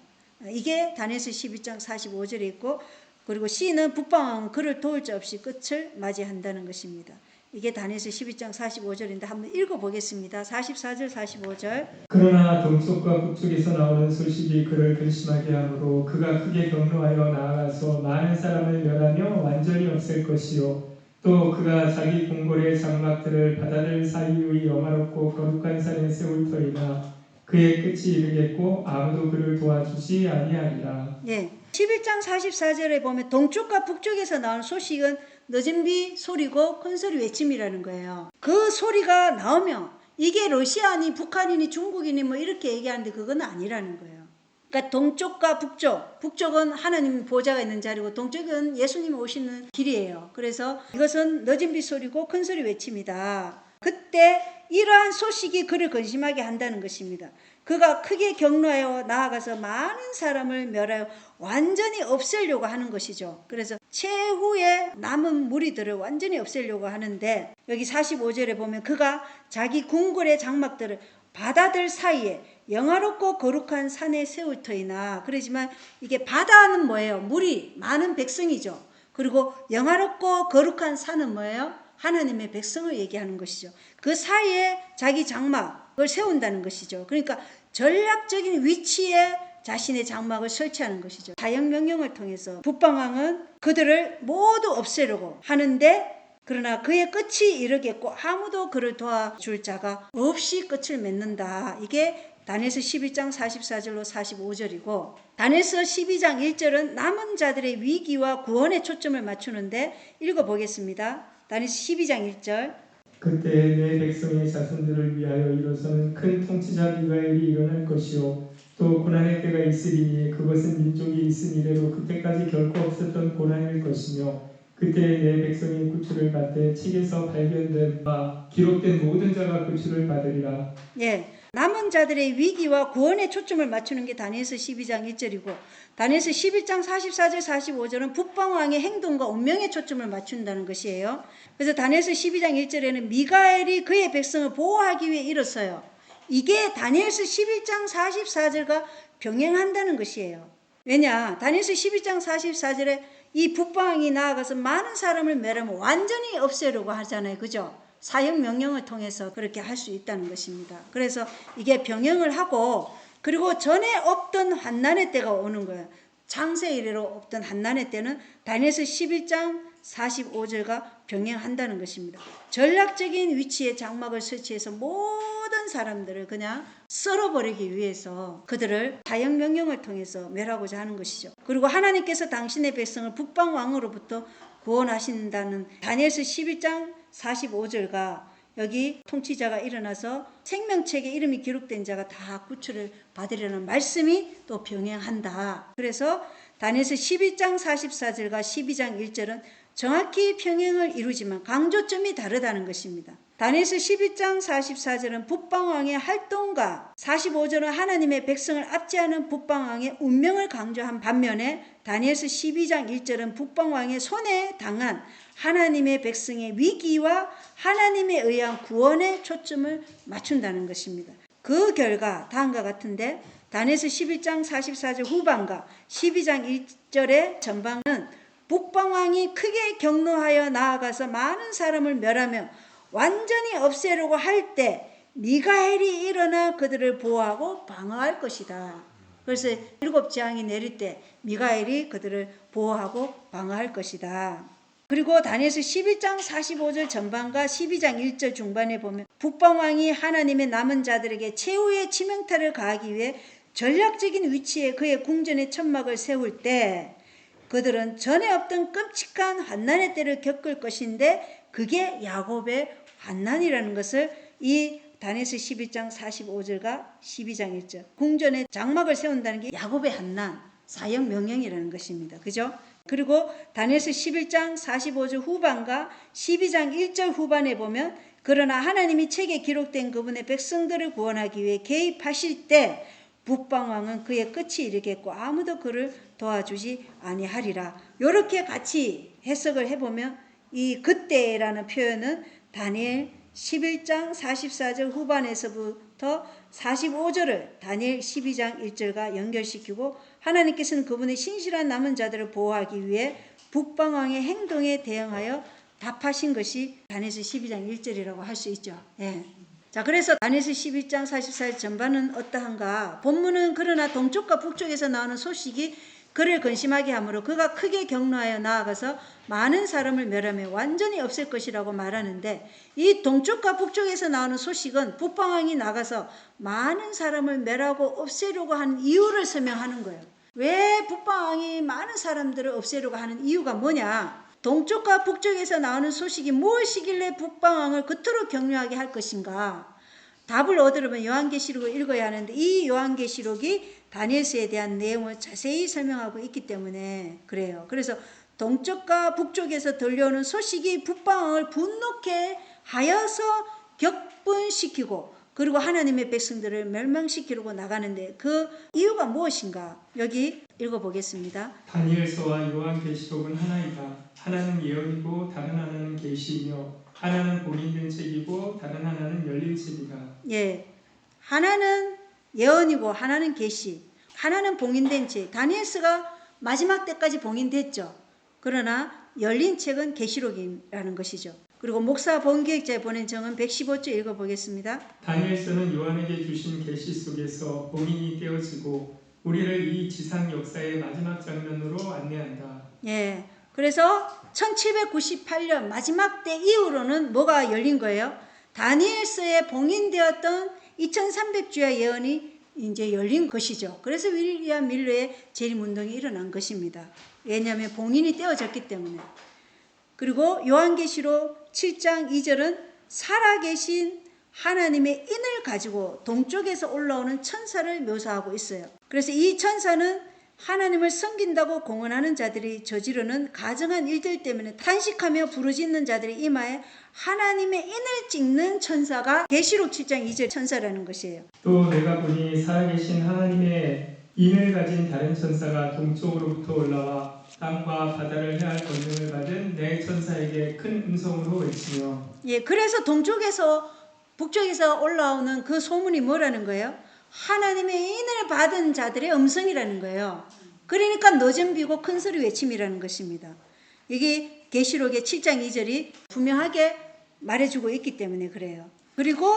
이게 다니엘서 12장 45절에 있고 그리고 C는 북방왕은 그를 도울 자 없이 끝을 맞이한다는 것입니다. 이게 다니엘서 12장 45절인데 한번 읽어보겠습니다. 44절 45절 그러나 동쪽과 북쪽에서 나오는 소식이 그를 근심하게 하므로 그가 크게 격노하여 나아가서 많은 사람을 멸하며 완전히 없앨 것이요 또 그가 자기 궁궐의 장막들을 바다들 사이의 영화롭고 거룩한 산에 세울 터이나 그의 끝이 이르겠고 아무도 그를 도와주지 아니하리라. 예, 11장 44절에 보면 동쪽과 북쪽에서 나오는 소식은 늦은 비 소리고 큰 소리 외침이라는 거예요. 그 소리가 나오면 이게 러시아니 북한이니 중국이니 뭐 이렇게 얘기하는데 그건 아니라는 거예요. 그러니까 동쪽과 북쪽, 북쪽은 하나님 보좌가 있는 자리고 동쪽은 예수님 오시는 길이에요. 그래서 이것은 늦은 비 소리고 큰 소리 외침이다. 그때 이러한 소식이 그를 근심하게 한다는 것입니다. 그가 크게 격노하여 나아가서 많은 사람을 멸하여 완전히 없애려고 하는 것이죠. 그래서 최후의 남은 무리들을 완전히 없애려고 하는데 여기 45절에 보면 그가 자기 궁궐의 장막들을 바다들 사이에 영화롭고 거룩한 산에 세울 터이나 그러지만 이게 바다는 뭐예요? 물이 많은 백성이죠. 그리고 영화롭고 거룩한 산은 뭐예요? 하나님의 백성을 얘기하는 것이죠. 그 사이에 자기 장막을 세운다는 것이죠. 그러니까 전략적인 위치에 자신의 장막을 설치하는 것이죠. 사형 명령을 통해서 북방왕은 그들을 모두 없애려고 하는데, 그러나 그의 끝이 이르겠고 아무도 그를 도와줄 자가 없이 끝을 맺는다. 이게 다니엘서 12장 44절로 45절이고, 다니엘서 12장 1절은 남은 자들의 위기와 구원에 초점을 맞추는데, 읽어보겠습니다. 다니엘서 12장 1절. 그때 내 백성의 자손들을 위하여 일어서는 큰 통치자 미가엘이 일어날 것이요 또 고난의 때가 있으리니 그것은 민족이 있은 이래로 그때까지 결코 없었던 고난일 것이며 그때 내 백성의 구출을 받되 책에서 발견된 바 기록된 모든 자가 구출을 받으리라. 예, 남은 자들의 위기와 구원에 초점을 맞추는 게 다니엘서 12장 1절이고, 다니엘서 11장 44절 45절은 북방왕의 행동과 운명에 초점을 맞춘다는 것이에요. 그래서 다니엘서 12장 1절에는 미가엘이 그의 백성을 보호하기 위해 일었어요. 이게 다니엘서 11장 44절과 병행한다는 것이에요. 왜냐, 다니엘서 12장 44절에 이 북방왕이 나아가서 많은 사람을 멸하면 완전히 없애려고 하잖아요. 그죠? 사형 명령을 통해서 그렇게 할 수 있다는 것입니다. 그래서 이게 병행을 하고, 그리고 전에 없던 환난의 때가 오는 거예요. 창세 이래로 없던 환난의 때는 다니엘서 11장 45절과 병행한다는 것입니다. 전략적인 위치에 장막을 설치해서 모든 사람들을 그냥 썰어버리기 위해서 그들을 사형 명령을 통해서 멸하고자 하는 것이죠. 그리고 하나님께서 당신의 백성을 북방왕으로부터 구원하신다는 다니엘서 11장 45절과 여기 통치자가 일어나서 생명책에 이름이 기록된 자가 다 구출을 받으려는 말씀이 또 병행한다. 그래서 다니엘서 12장 44절과 12장 1절은 정확히 병행을 이루지만 강조점이 다르다는 것입니다. 다니엘서 12장 44절은 북방왕의 활동과 45절은 하나님의 백성을 압제하는 북방왕의 운명을 강조한 반면에 다니엘서 12장 1절은 북방왕의 손에 당한 하나님의 백성의 위기와 하나님에 의한 구원에 초점을 맞춘다는 것입니다. 그 결과 다음과 같은데, 다니엘서 11장 44절 후반과 12장 1절의 전반은 북방왕이 크게 격노하여 나아가서 많은 사람을 멸하며 완전히 없애려고 할 때 미가엘이 일어나 그들을 보호하고 방어할 것이다. 그래서 7 재앙이 내릴 때 미가엘이 그들을 보호하고 방어할 것이다. 그리고 다니엘서 11장 45절 전반과 12장 1절 중반에 보면 북방왕이 하나님의 남은 자들에게 최후의 치명타를 가하기 위해 전략적인 위치에 그의 궁전의 천막을 세울 때 그들은 전에 없던 끔찍한 환난의 때를 겪을 것인데, 그게 야곱의 환난이라는 것을 이 다니엘서 11장 45절과 12장 1절 궁전에 장막을 세운다는 게 야곱의 환난, 사형 명령이라는 것입니다. 그죠? 그리고 다니엘서 11장 45절 후반과 12장 1절 후반에 보면 그러나 하나님이 책에 기록된 그분의 백성들을 구원하기 위해 개입하실 때 북방왕은 그의 끝이 이르겠고 아무도 그를 도와주지 아니하리라. 이렇게 같이 해석을 해보면 이 그때라는 표현은 다니엘 11장 44절 후반에서부터 45절을 다니엘 12장 1절과 연결시키고, 하나님께서는 그분의 신실한 남은 자들을 보호하기 위해 북방왕의 행동에 대응하여 답하신 것이 다니엘서 12장 1절이라고 할 수 있죠. 예. 자, 그래서 다니엘서 11장 44절 전반은 어떠한가? 본문은 그러나 동쪽과 북쪽에서 나오는 소식이 그를 근심하게 하므로 그가 크게 격노하여 나아가서 많은 사람을 멸하며 완전히 없앨 것이라고 말하는데, 이 동쪽과 북쪽에서 나오는 소식은 북방왕이 나가서 많은 사람을 멸하고 없애려고 하는 이유를 설명하는 거예요. 왜 북방왕이 많은 사람들을 없애려고 하는 이유가 뭐냐? 동쪽과 북쪽에서 나오는 소식이 무엇이길래 북방왕을 그토록 격려하게 할 것인가? 답을 얻으려면 요한계시록을 읽어야 하는데, 이 요한계시록이 다니엘서에 대한 내용을 자세히 설명하고 있기 때문에 그래요. 그래서 동쪽과 북쪽에서 들려오는 소식이 북방왕을 분노케 하여서 격분시키고, 그리고 하나님의 백성들을 멸망시키려고 나가는데 그 이유가 무엇인가? 여기 읽어보겠습니다. 다니엘서와 요한계시록은 하나이다. 하나는 예언이고 다른 하나는 계시이며 하나는 봉인된 책이고 다른 하나는 열린 책이다. 예, 하나는 예언이고 하나는 계시, 하나는 봉인된 책. 다니엘서가 마지막 때까지 봉인됐죠. 그러나 열린 책은 계시록이라는 것이죠. 그리고 목사 본기획자에 보낸 정은 115조 읽어보겠습니다. 다니엘서는 요한에게 주신 계시 속에서 봉인이 떼어지고 우리를 이 지상 역사의 마지막 장면으로 안내한다. 예, 그래서 1798년 마지막 때 이후로는 뭐가 열린 거예요? 다니엘서에 봉인되었던 2300주의 예언이 이제 열린 것이죠. 그래서 윌리엄 밀러의 재림운동이 일어난 것입니다. 왜냐하면 봉인이 떼어졌기 때문에. 그리고 요한계시록 7장 2절은 살아계신 하나님의 인을 가지고 동쪽에서 올라오는 천사를 묘사하고 있어요. 그래서 이 천사는 하나님을 섬긴다고 공언하는 자들이 저지르는 가증한 일들 때문에 탄식하며 부르짖는 자들의 이마에 하나님의 인을 찍는 천사가 계시록 7장 2절 천사라는 것이에요. 또 내가 보니 살아계신 하나님의 인을 가진 다른 천사가 동쪽으로부터 올라와 땅과 바다를 해할 권능을 받은 내 천사에게 큰 음성으로 외치며 예, 그래서 동쪽에서 북쪽에서 올라오는 그 소문이 뭐라는 거예요? 하나님의 인을 받은 자들의 음성이라는 거예요. 그러니까 늦은 비고 큰 소리 외침이라는 것입니다. 이게 계시록의 7장 2절이 분명하게 말해주고 있기 때문에 그래요. 그리고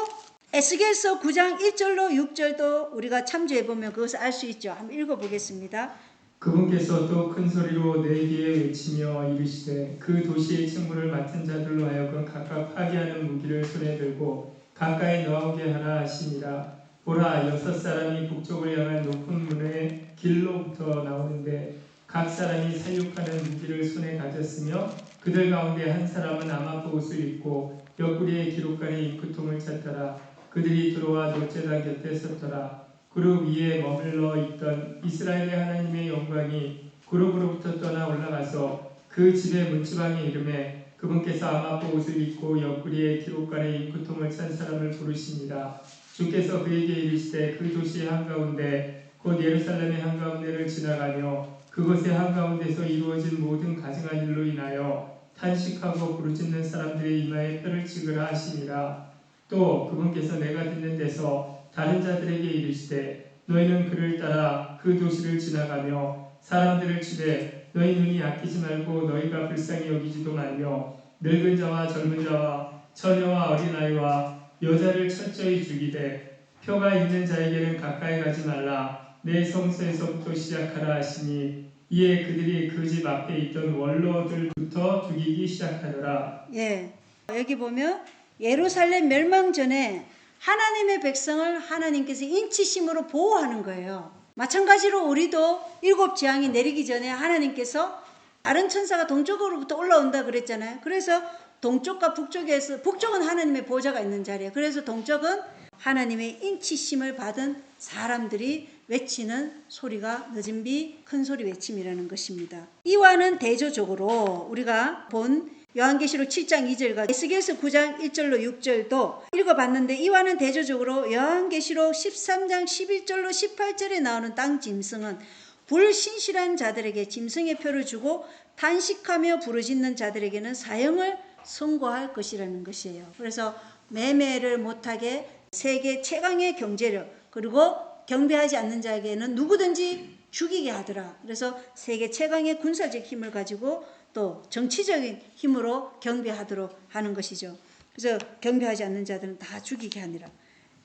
에스겔서 9장 1절로 6절도 우리가 참조해보면 그것을 알 수 있죠. 한번 읽어보겠습니다. 그분께서 또 큰 소리로 내 귀에 외치며 이르시되 그 도시의 책무를 맡은 자들로 하여금 각각 파괴하는 무기를 손에 들고 가까이 나오게 하라 하시니라. 보라 6사람이 북쪽을 향한 높은 문의 길로부터 나오는데 각 사람이 사육하는 무기를 손에 가졌으며 그들 가운데 한 사람은 아마포 옷을 입고 옆구리에 기록관의 잉크통을 찼더라. 그들이 들어와 노제단 곁에 섰더라. 그룹 위에 머물러 있던 이스라엘의 하나님의 영광이 그룹으로부터 떠나 올라가서 그 집의 문지방에 이르매 그분께서 아마포 옷을 입고 옆구리에 기록관의 잉크통을 찬 사람을 부르시니라. 주께서 그에게 이르시되 그 도시의 한가운데 곧 예루살렘의 한가운데를 지나가며 그것의 한가운데서 이루어진 모든 가증한 일로 인하여 탄식하고 부르짖는 사람들의 이마에 뼈를 찍으라 하시니라. 또 그분께서 내가 듣는 데서 다른 자들에게 이르시되 너희는 그를 따라 그 도시를 지나가며 사람들을 치되 너희 눈이 아끼지 말고 너희가 불쌍히 여기지도 말며 늙은 자와 젊은 자와 처녀와 어린아이와 여자를 철저히 죽이되 표가 있는 자에게는 가까이 가지 말라. 내 성소에서부터 시작하라 하시니 이에 그들이 그 집 앞에 있던 원로들부터 죽이기 시작하더라. 예, 여기 보면 예루살렘 멸망 전에 하나님의 백성을 하나님께서 인치심으로 보호하는 거예요. 마찬가지로 우리도 7 재앙이 내리기 전에 하나님께서 다른 천사가 동쪽으로부터 올라온다 그랬잖아요. 그래서 동쪽과 북쪽에서, 북쪽은 하나님의 보좌가 있는 자리예요. 그래서 동쪽은 하나님의 인치심을 받은 사람들이 외치는 소리가 늦은 비 큰 소리 외침이라는 것입니다. 이와는 대조적으로 우리가 본 요한계시록 7장 2절과 에스겔서 9장 1절로 6절도 읽어봤는데 이와는 대조적으로 요한계시록 13장 11절로 18절에 나오는 땅 짐승은 불신실한 자들에게 짐승의 표를 주고 탄식하며 부르짖는 자들에게는 사형을 선고할 것이라는 것이에요. 그래서 매매를 못하게 세계 최강의 경제력 그리고 경배하지 않는 자에게는 누구든지 죽이게 하더라. 그래서 세계 최강의 군사적 힘을 가지고 또 정치적인 힘으로 경배하도록 하는 것이죠. 그래서 경배하지 않는 자들은 다 죽이게 하니라.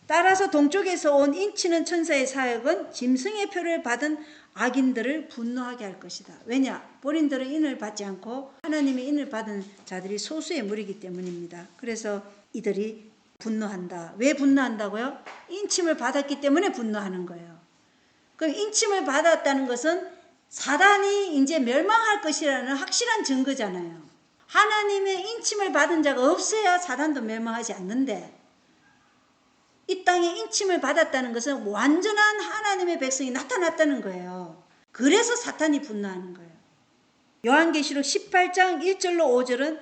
따라서 동쪽에서 온 인치는 천사의 사역은 짐승의 표를 받은 악인들을 분노하게 할 것이다. 왜냐? 본인들은 인을 받지 않고 하나님의 인을 받은 자들이 소수의 무리이기 때문입니다. 그래서 이들이 분노한다. 왜 분노한다고요? 인침을 받았기 때문에 분노하는 거예요. 그럼 인침을 받았다는 것은 사단이 이제 멸망할 것이라는 확실한 증거잖아요. 하나님의 인침을 받은 자가 없어야 사단도 멸망하지 않는데 이 땅에 인침을 받았다는 것은 완전한 하나님의 백성이 나타났다는 거예요. 그래서 사탄이 분노하는 거예요. 요한계시록 18장 1절로 5절은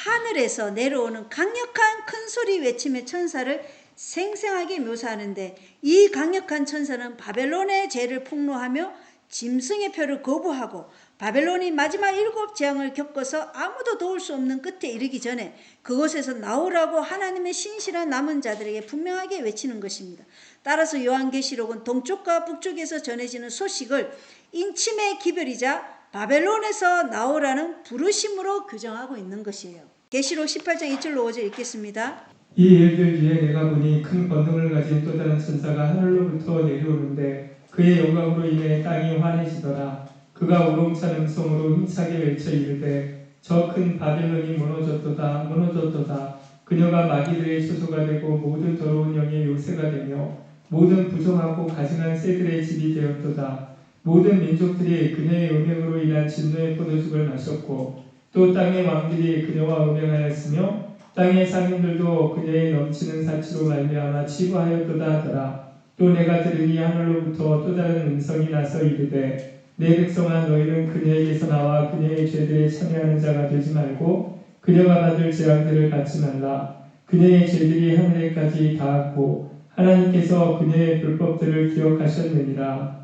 하늘에서 내려오는 강력한 큰 소리 외침의 천사를 생생하게 묘사하는데 이 강력한 천사는 바벨론의 죄를 폭로하며 짐승의 표를 거부하고 바벨론이 마지막 7 재앙을 겪어서 아무도 도울 수 없는 끝에 이르기 전에 그곳에서 나오라고 하나님의 신실한 남은 자들에게 분명하게 외치는 것입니다. 따라서 요한계시록은 동쪽과 북쪽에서 전해지는 소식을 인침의 기별이자 바벨론에서 나오라는 부르심으로 규정하고 있는 것이에요. 계시록 18장 2절로 5절 읽겠습니다. 이 일들 위에 내가 보니 큰 권능을 가진 또 다른 천사가 하늘로부터 내려오는데 그의 영광으로 인해 땅이 환해지더라. 그가 우렁찬 음성으로 힘차게 외쳐 이르되 저 큰 바벨론이 무너졌도다 무너졌도다. 그녀가 마귀들의 초소가 되고 모든 더러운 영의 요새가 되며 모든 부정하고 가증한 새들의 집이 되었도다. 모든 민족들이 그녀의 음행으로 인한 진노의 포도죽을 마셨고 또 땅의 왕들이 그녀와 음행하였으며 땅의 상인들도 그녀의 넘치는 사치로 말미암아 치부하였도다 하더라. 또 내가 들으니 하늘로부터 또 다른 음성이 나서 이르되 내 백성아 너희는 그녀에게서 나와 그녀의 죄들에 참여하는 자가 되지 말고 그녀가 받을 재앙들을 받지 말라. 그녀의 죄들이 하늘에까지 닿았고 하나님께서 그녀의 불법들을 기억하셨느니라.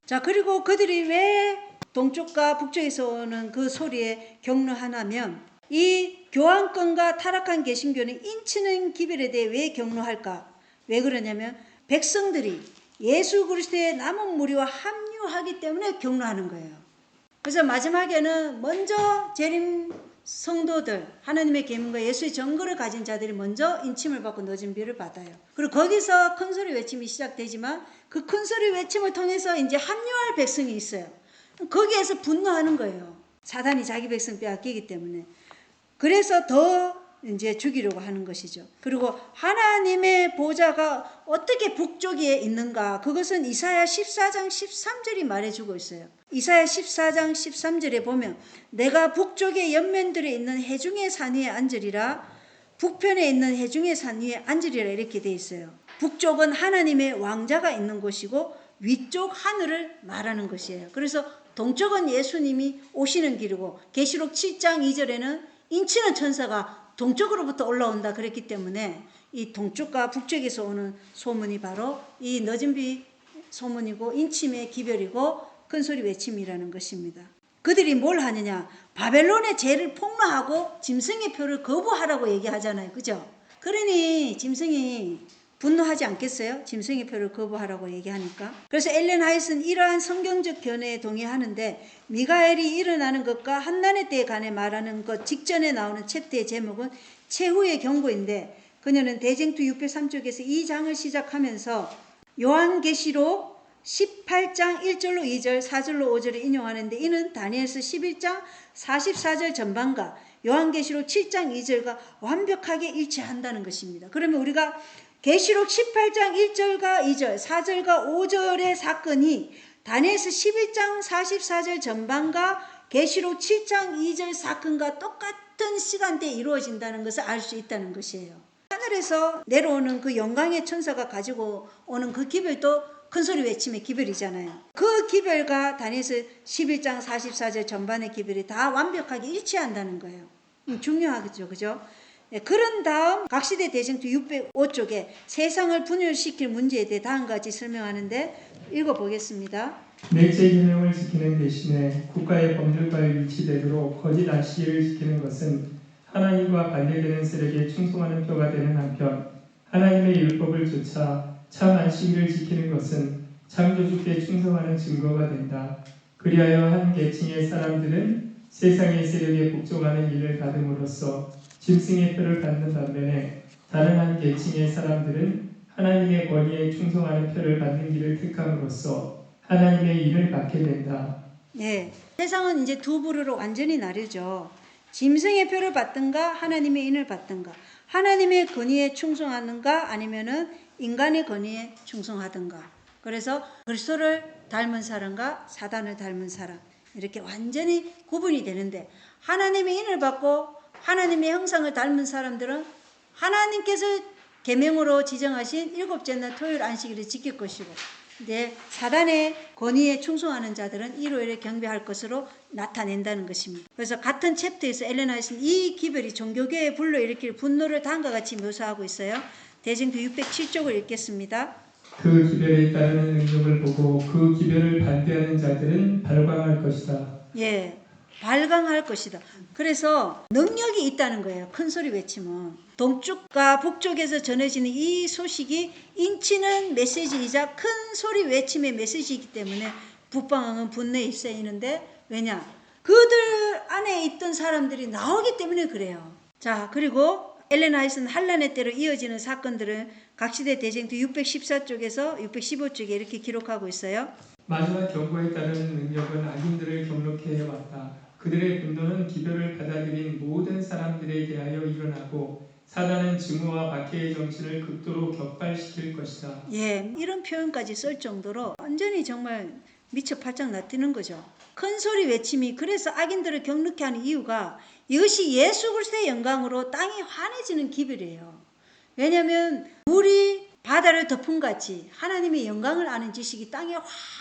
자, 그리고 그들이 왜 동쪽과 북쪽에서 오는 그 소리에 격노하냐면 이 교황권과 타락한 개신교는 인치는 기별에 대해 왜 격노할까? 왜 그러냐면 백성들이 예수 그리스도의 남은 무리와 합류하기 때문에 격노하는 거예요. 그래서 마지막에는 먼저 재림 성도들, 하나님의 계명과 예수의 증거를 가진 자들이 먼저 인침을 받고 늦은 비를 받아요. 그리고 거기서 큰 소리 외침이 시작되지만 그 큰 소리 외침을 통해서 이제 합류할 백성이 있어요. 거기에서 분노하는 거예요. 사단이 자기 백성 빼앗기기 때문에. 그래서 더 이제 죽이려고 하는 것이죠. 그리고 하나님의 보좌가 어떻게 북쪽에 있는가? 그것은 이사야 14장 13절이 말해주고 있어요. 이사야 14장 13절에 보면 내가 북쪽의 옆면들에 있는 해중의 산 위에 앉으리라. 북편에 있는 해중의 산 위에 앉으리라 이렇게 돼 있어요. 북쪽은 하나님의 왕자가 있는 곳이고 위쪽 하늘을 말하는 것이에요. 그래서 동쪽은 예수님이 오시는 길이고 계시록 7장 2절에는 인치는 천사가 동쪽으로부터 올라온다 그랬기 때문에 이 동쪽과 북쪽에서 오는 소문이 바로 이 늦은 비 소문이고 인침의 기별이고 큰소리 외침이라는 것입니다. 그들이 뭘 하느냐? 바벨론의 죄를 폭로하고 짐승의 표를 거부하라고 얘기하잖아요. 그죠? 그러니 짐승이 분노하지 않겠어요? 짐승의 표를 거부하라고 얘기하니까. 그래서 엘렌 하이트는 이러한 성경적 견해에 동의하는데 미가엘이 일어나는 것과 한난의 때에 관해 말하는 것 직전에 나오는 챕터의 제목은 최후의 경고인데 그녀는 대쟁투 603쪽에서 이 장을 시작하면서 요한계시록 18장 1절로 2절 4절로 5절을 인용하는데 이는 다니엘서 11장 44절 전반과 요한계시록 7장 2절과 완벽하게 일치한다는 것입니다. 그러면 우리가 계시록 18장 1절과 2절, 4절과 5절의 사건이 다니엘서 11장 44절 전반과 계시록 7장 2절 사건과 똑같은 시간대에 이루어진다는 것을 알 수 있다는 것이에요. 하늘에서 내려오는 그 영광의 천사가 가지고 오는 그 기별도 큰소리 외침의 기별이잖아요. 그 기별과 다니엘서 11장 44절 전반의 기별이 다 완벽하게 일치한다는 거예요. 중요하겠죠. 그죠? 네, 그런 다음 각시대 대쟁투 605쪽에 세상을 분열시킬 문제에 대해 다음과 같이 설명하는데 읽어보겠습니다. 넷째 계명을 지키는 대신에 국가의 법률과에 위치되도록 거짓 안식일을 지키는 것은 하나님과 반대되는 세력에 충성하는 표가 되는 한편 하나님의 율법을 쫓아 참 안식일을 지키는 것은 창조주께 충성하는 증거가 된다. 그리하여 한 계층의 사람들은 세상의 세력에 복종하는 일을 받음으로써 짐승의 표를 받는 반면에 다른 한 계층의 사람들은 하나님의 권위에 충성하는 표를 받는 길을 택함으로써 하나님의 인을 받게 된다. 네, 세상은 이제 두 부류로 완전히 나뉘죠. 짐승의 표를 받든가 하나님의 인을 받든가 하나님의 권위에 충성하는가 아니면은 인간의 권위에 충성하든가. 그래서 그리스도를 닮은 사람과 사단을 닮은 사람 이렇게 완전히 구분이 되는데 하나님의 인을 받고 하나님의 형상을 닮은 사람들은 하나님께서 계명으로 지정하신 일곱째 날 토요일 안식일을 지킬 것이고 근데 사단의 권위에 충성하는 자들은 일요일에 경배할 것으로 나타낸다는 것입니다. 그래서 같은 챕터에서 엘렌 하이트는 이 기별이 종교계에 불러일으킬 분노를 다음과 같이 묘사하고 있어요. 대쟁투 607쪽을 읽겠습니다. 그 기별에 따르는 능력을 보고 그 기별을 반대하는 자들은 발광할 것이다. 예, 발광할 것이다. 그래서 능력이 있다는 거예요. 큰 소리 외치면. 동쪽과 북쪽에서 전해지는 이 소식이 인치는 메시지이자 큰 소리 외침의 메시지이기 때문에 북방은 분노에 휩싸이는데 왜냐? 그들 안에 있던 사람들이 나오기 때문에 그래요. 자, 그리고 엘렌 화이트는 한란의 때로 이어지는 사건들은 각시대 대쟁투 614쪽에서 615쪽에 이렇게 기록하고 있어요. 마지막 경고에 따른 능력은 악인들을 경록해 해왔다. 그들의 분노는 기별을 받아들인 모든 사람들에 대하여 일어나고 사단은 증오와 박해의 정신을 극도로 격발시킬 것이다. 예, 이런 표현까지 쓸 정도로 완전히 정말 미쳐 팔짝 날뛰는 거죠. 큰 소리 외침이 그래서 악인들을 경록해 하는 이유가 이것이 예수 그리스도의 영광으로 땅이 환해지는 기별이에요. 왜냐하면 물이 바다를 덮은 같이 하나님의 영광을 아는 지식이 땅에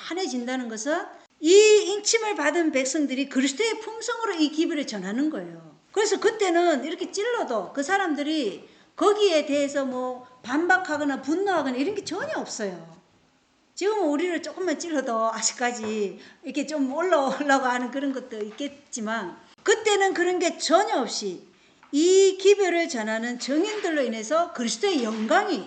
환해진다는 것은 이 인침을 받은 백성들이 그리스도의 품성으로 이 기별을 전하는 거예요. 그래서 그때는 이렇게 찔러도 그 사람들이 거기에 대해서 뭐 반박하거나 분노하거나 이런 게 전혀 없어요. 지금은 우리를 조금만 찔러도 아직까지 이렇게 좀 올라오려고 하는 그런 것도 있겠지만 그때는 그런 게 전혀 없이 이 기별을 전하는 정인들로 인해서 그리스도의 영광이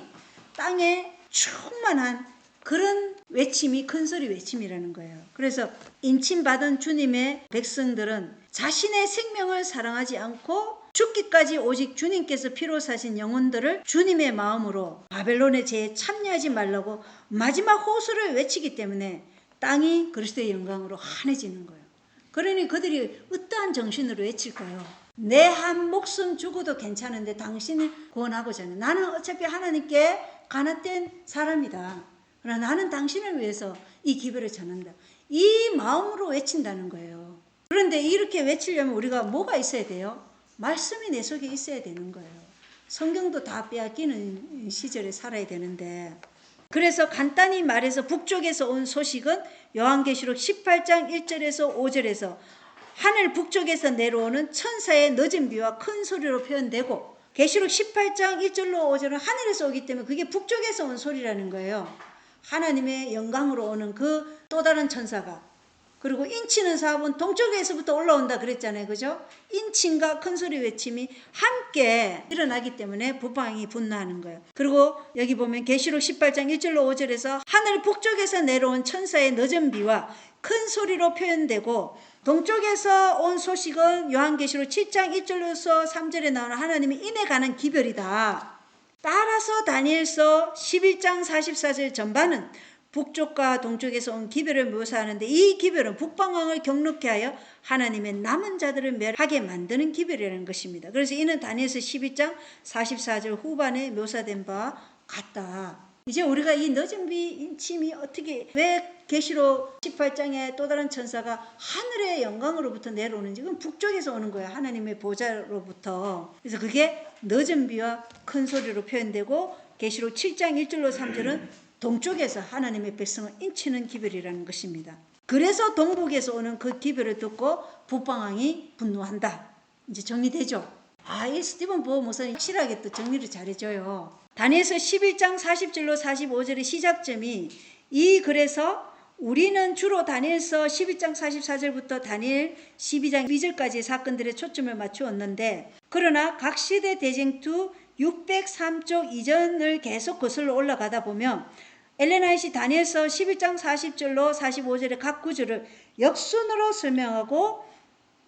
땅에 충만한 그런 외침이 큰소리 외침이라는 거예요. 그래서 인침받은 주님의 백성들은 자신의 생명을 사랑하지 않고 죽기까지 오직 주님께서 피로 사신 영혼들을 주님의 마음으로 바벨론의 죄에 참여하지 말라고 마지막 호소를 외치기 때문에 땅이 그리스도의 영광으로 환해지는 거예요. 그러니 그들이 어떠한 정신으로 외칠까요? 내 한 목숨 죽어도 괜찮은데 당신을 구원하고자 하는, 나는 어차피 하나님께 가난된 사람이다. 그러나 나는 당신을 위해서 이 기별을 전한다. 이 마음으로 외친다는 거예요. 그런데 이렇게 외치려면 우리가 뭐가 있어야 돼요? 말씀이 내 속에 있어야 되는 거예요. 성경도 다 빼앗기는 시절에 살아야 되는데, 그래서 간단히 말해서 북쪽에서 온 소식은 요한계시록 18장 1절에서 5절에서 하늘 북쪽에서 내려오는 천사의 늦은 비와 큰 소리로 표현되고, 계시록 18장 1절로 5절은 하늘에서 오기 때문에 그게 북쪽에서 온 소리라는 거예요. 하나님의 영광으로 오는 그 또 다른 천사가, 그리고 인치는 사업은 동쪽에서부터 올라온다 그랬잖아요. 그죠? 인침과 큰소리 외침이 함께 일어나기 때문에 북방이 분노하는 거예요. 그리고 여기 보면 계시록 18장 1절로 5절에서 하늘 북쪽에서 내려온 천사의 늦은 비와 큰 소리로 표현되고, 동쪽에서 온 소식은 요한계시록 7장 1절로서 3절에 나오는 하나님의 인에 관한 기별이다. 따라서 다니엘서 11장 44절 전반은 북쪽과 동쪽에서 온 기별을 묘사하는데, 이 기별은 북방왕을 경록케 하여 하나님의 남은 자들을 멸하게 만드는 기별이라는 것입니다. 그래서 이는 다니엘서 12장 44절 후반에 묘사된 바와 같다. 이제 우리가 이 늦은 비 인침이 어떻게, 왜 계시록 18장에 또 다른 천사가 하늘의 영광으로부터 내려오는지, 그건 북쪽에서 오는 거예요. 하나님의 보좌로부터. 그래서 그게 늦은 비와 큰 소리로 표현되고, 계시록 7장 1절로 3절은 동쪽에서 하나님의 백성을 인치는 기별이라는 것입니다. 그래서 동북에서 오는 그 기별을 듣고 북방왕이 분노한다. 이제 정리되죠? 이 스티븐 보호 목사님 확실하게 또 정리를 잘해줘요. 다니엘서 11장 40절로 45절의 시작점이 이 글에서 우리는 주로 다니엘서 12장 44절부터 다니엘 12장 2절까지의 사건들에 초점을 맞추었는데, 그러나 각 시대 대쟁투 603쪽 이전을 계속 거슬러 올라가다 보면 엘렌 화이트 다니엘서 11장 40절로 45절의 각 구절을 역순으로 설명하고,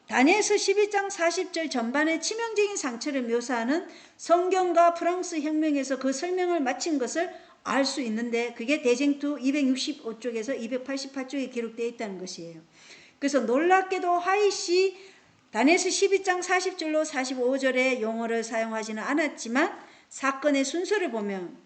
다니엘서 11장 40절 전반의 치명적인 상처를 묘사하는 성경과 프랑스 혁명에서 그 설명을 마친 것을 알 수 있는데, 그게 대쟁투 265쪽에서 288쪽에 기록되어 있다는 것이에요. 그래서 놀랍게도 화이시 다니엘서 12장 40절로 45절의 용어를 사용하지는 않았지만 사건의 순서를 보면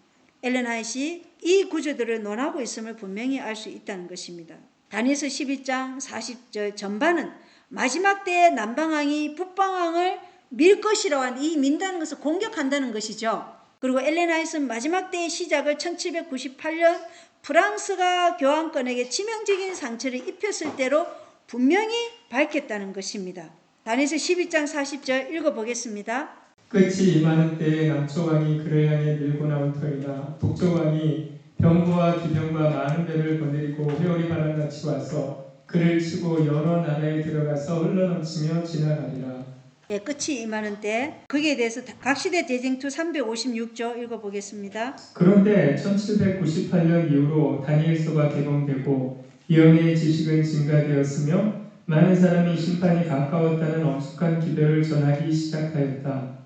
엘렌 화이트이 이 구조들을 논하고 있음을 분명히 알 수 있다는 것입니다. 다니엘서 11장 40절 전반은 마지막 때의 남방왕이 북방왕을 밀 것이라고 하는, 이 민다는 것을 공격한다는 것이죠. 그리고 엘렌 화이트는 마지막 때의 시작을 1798년 프랑스가 교황권에게 치명적인 상처를 입혔을 때로 분명히 밝혔다는 것입니다. 다니엘서 12장 40절 읽어보겠습니다. 끝이 임하는 때에 남쪽왕이 그를 향해 밀고 나온 터이나 북쪽왕이 병거와 기병과 많은 배를 거느리고 회오리 바람같이 와서 그를 치고 여러 나라에 들어가서 흘러넘치며 지나가리라. 예, 끝이 임하는 때, 거기에 대해서 각시대 대쟁투 356조 읽어보겠습니다. 그런데 1798년 이후로 다니엘서가 개봉되고 예언의 지식은 증가되었으며 많은 사람이 심판이 가까웠다는 엄숙한 기별을 전하기 시작하였다.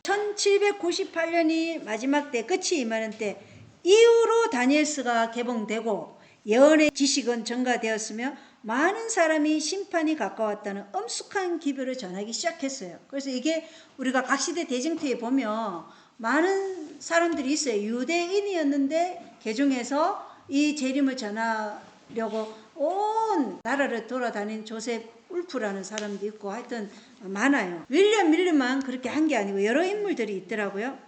1798년이 마지막 때 끝이 임하는 때 이후로 다니엘서가 개봉되고 예언의 지식은 전가되었으며 많은 사람이 심판이 가까웠다는 엄숙한 기별을 전하기 시작했어요. 그래서 이게 우리가 각 시대 대쟁투에 보면 많은 사람들이 있어요. 유대인이었는데 개중에서 이 재림을 전하려고 온 나라를 돌아다닌 조셉 울프라는 사람도 있고 하여튼 많아요. 윌리엄 밀리만 그렇게 한 게 아니고 여러 인물들이 있더라고요.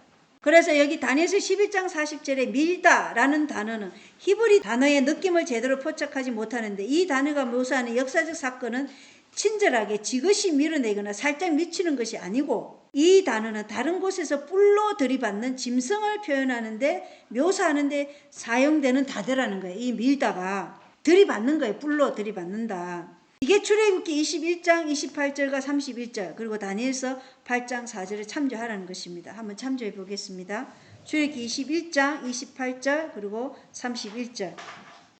그래서 여기 다니엘서 11장 40절에 밀다라는 단어는 히브리 단어의 느낌을 제대로 포착하지 못하는데 이 단어가 묘사하는 역사적 사건은 친절하게 지그시 밀어내거나 살짝 미치는 것이 아니고 이 단어는 다른 곳에서 뿔로 들이받는 짐승을 표현하는데 묘사하는데 사용되는 단어라는 거예요. 이 밀다가 들이받는 거예요. 뿔로 들이받는다. 이게 출애굽기 21장 28절과 31절 그리고 다니엘서 8장 4절을 참조하라는 것입니다. 한번 참조해 보겠습니다. 출애굽기 21장 28절 그리고 31절.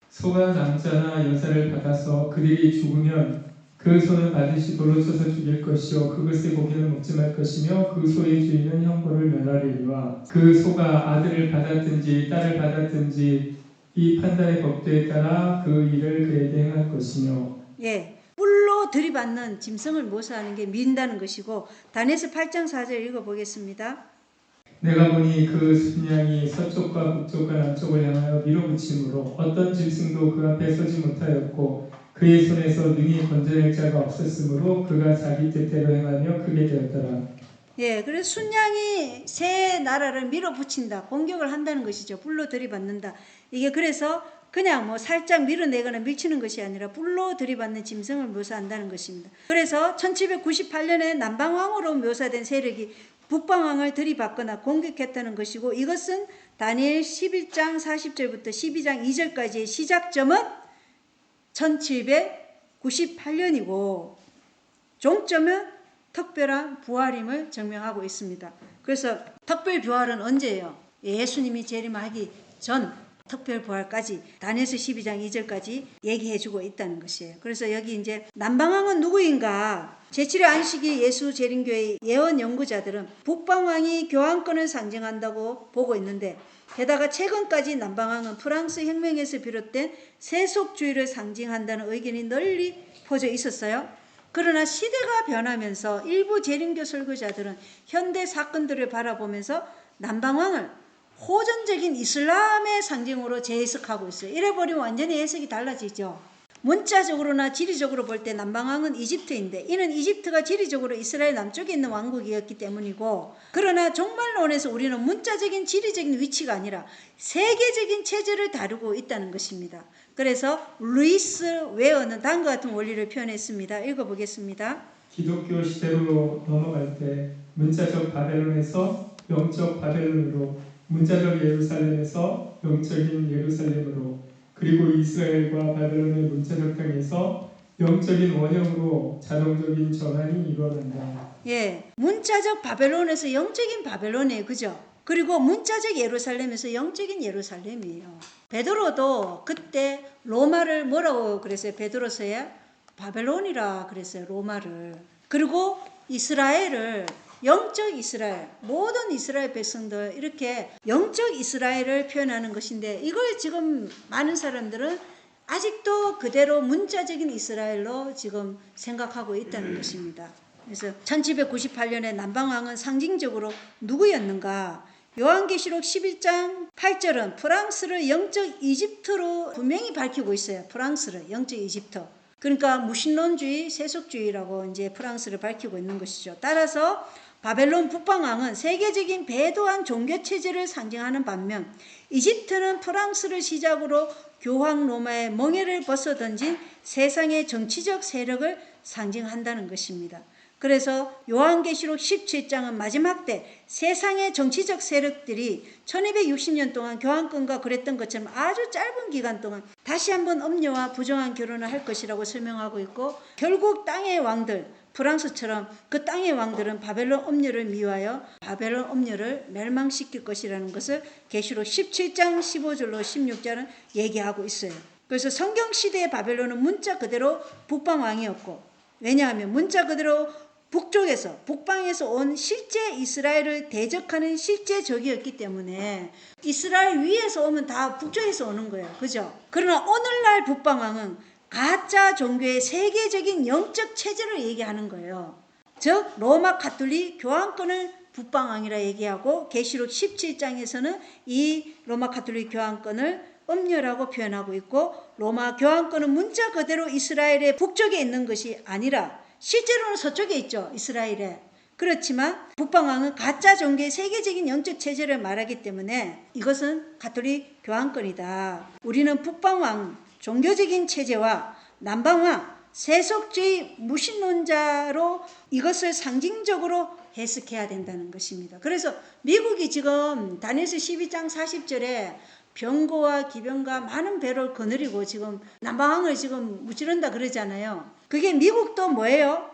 소가 남자나 여자를 받아서 그들이 죽으면 그 소는 반드시 돌로 쳐서 죽일 것이요 그것의 고기는 먹지 말 것이며 그 소의 주인은 형벌을 면하리니와 그 소가 아들을 받았든지 딸을 받았든지 이 판단의 법도에 따라 그 일을 그에게 행할 것이며. 예, 뿔로 들이받는 짐승을 묘사하는 게 민다는 것이고 다니엘서 8장 4절 읽어보겠습니다. 내가 보니 그 순양이 서쪽과 북쪽과 남쪽을 향하여 밀어붙임으로 어떤 짐승도 그 앞에 서지 못하였고 그의 손에서 능히 건져낼 자가 없었으므로 그가 자기 뜻대로 행하며 크게 되었더라. 예, 그래서 순양이 새 나라를 밀어붙인다, 공격을 한다는 것이죠. 뿔로 들이받는다. 이게 그래서 그냥 뭐 살짝 밀어내거나 밀치는 것이 아니라 뿔로 들이받는 짐승을 묘사한다는 것입니다. 그래서 1798년에 남방왕으로 묘사된 세력이 북방왕을 들이받거나 공격했다는 것이고 이것은 다니엘 11장 40절부터 12장 2절까지의 시작점은 1798년이고 종점은 특별한 부활임을 증명하고 있습니다. 그래서 특별 부활은 언제예요? 예수님이 재림하기 전 특별 부활까지 다니엘서 12장 2절까지 얘기해주고 있다는 것이에요. 그래서 여기 이제 남방왕은 누구인가? 제7회 안식일 예수 재림교회 예언 연구자들은 북방왕이 교황권을 상징한다고 보고 있는데 게다가 최근까지 남방왕은 프랑스 혁명에서 비롯된 세속주의를 상징한다는 의견이 널리 퍼져 있었어요. 그러나 시대가 변하면서 일부 재림교 설교자들은 현대 사건들을 바라보면서 남방왕을 호전적인 이슬람의 상징으로 재해석하고 있어요. 이래버리면 완전히 해석이 달라지죠. 문자적으로나 지리적으로 볼 때 남방왕은 이집트인데 이는 이집트가 지리적으로 이스라엘 남쪽에 있는 왕국이었기 때문이고 그러나 종말론에서 우리는 문자적인 지리적인 위치가 아니라 세계적인 체제를 다루고 있다는 것입니다. 그래서 루이스 웨어는 다음과 같은 원리를 표현했습니다. 읽어보겠습니다. 기독교 시대로 넘어갈 때 문자적 바벨론에서 영적 바벨론으로 문자적 예루살렘에서 영적인 예루살렘으로 그리고 이스라엘과 바벨론의 문자적 땅에서 영적인 원형으로 자동적인 전환이 일어난다. 예, 문자적 바벨론에서 영적인 바벨론이에요. 그죠? 그리고 문자적 예루살렘에서 영적인 예루살렘이에요. 베드로도 그때 로마를 뭐라고 그랬어요? 베드로서에 바벨론이라 그랬어요. 로마를. 그리고 이스라엘을 영적 이스라엘, 모든 이스라엘 백성들 이렇게 영적 이스라엘을 표현하는 것인데 이걸 지금 많은 사람들은 아직도 그대로 문자적인 이스라엘로 지금 생각하고 있다는 것입니다. 그래서 1798년에 남방왕은 상징적으로 누구였는가? 요한계시록 11장 8절은 프랑스를 영적 이집트로 분명히 밝히고 있어요. 프랑스를 영적 이집트. 그러니까 무신론주의, 세속주의라고 이제 프랑스를 밝히고 있는 것이죠. 따라서 바벨론 북방왕은 세계적인 배도한 종교체제를 상징하는 반면 이집트는 프랑스를 시작으로 교황 로마의 멍에를 벗어던진 세상의 정치적 세력을 상징한다는 것입니다. 그래서 요한계시록 17장은 마지막 때 세상의 정치적 세력들이 1260년 동안 교황권과 그랬던 것처럼 아주 짧은 기간 동안 다시 한번 음녀와 부정한 결혼을 할 것이라고 설명하고 있고 결국 땅의 왕들 프랑스처럼 그 땅의 왕들은 바벨론 음녀를 미워하여 바벨론 음녀를 멸망시킬 것이라는 것을 계시록 17장 15절로 16절은 얘기하고 있어요. 그래서 성경 시대의 바벨론은 문자 그대로 북방왕이었고, 왜냐하면 문자 그대로 북쪽에서 북방에서 온 실제 이스라엘을 대적하는 실제 적이었기 때문에 이스라엘 위에서 오면 다 북쪽에서 오는 거예요. 그죠? 그러나 오늘날 북방왕은 가짜 종교의 세계적인 영적 체제를 얘기하는 거예요. 즉 로마 가톨릭 교황권을 북방왕이라 얘기하고, 계시록 17장에서는 이 로마 가톨릭 교황권을 음녀라고 표현하고 있고, 로마 교황권은 문자 그대로 이스라엘의 북쪽에 있는 것이 아니라 실제로는 서쪽에 있죠, 이스라엘에. 그렇지만 북방왕은 가짜 종교의 세계적인 영적 체제를 말하기 때문에 이것은 가톨릭 교황권이다. 우리는 북방왕 종교적인 체제와 남방왕 세속주의 무신론자로 이것을 상징적으로 해석해야 된다는 것입니다. 그래서 미국이 지금 다니엘서 12장 40절에 병거와 기병과 많은 배를 거느리고 지금 남방왕을 지금 무찌른다 그러잖아요. 그게 미국도 뭐예요?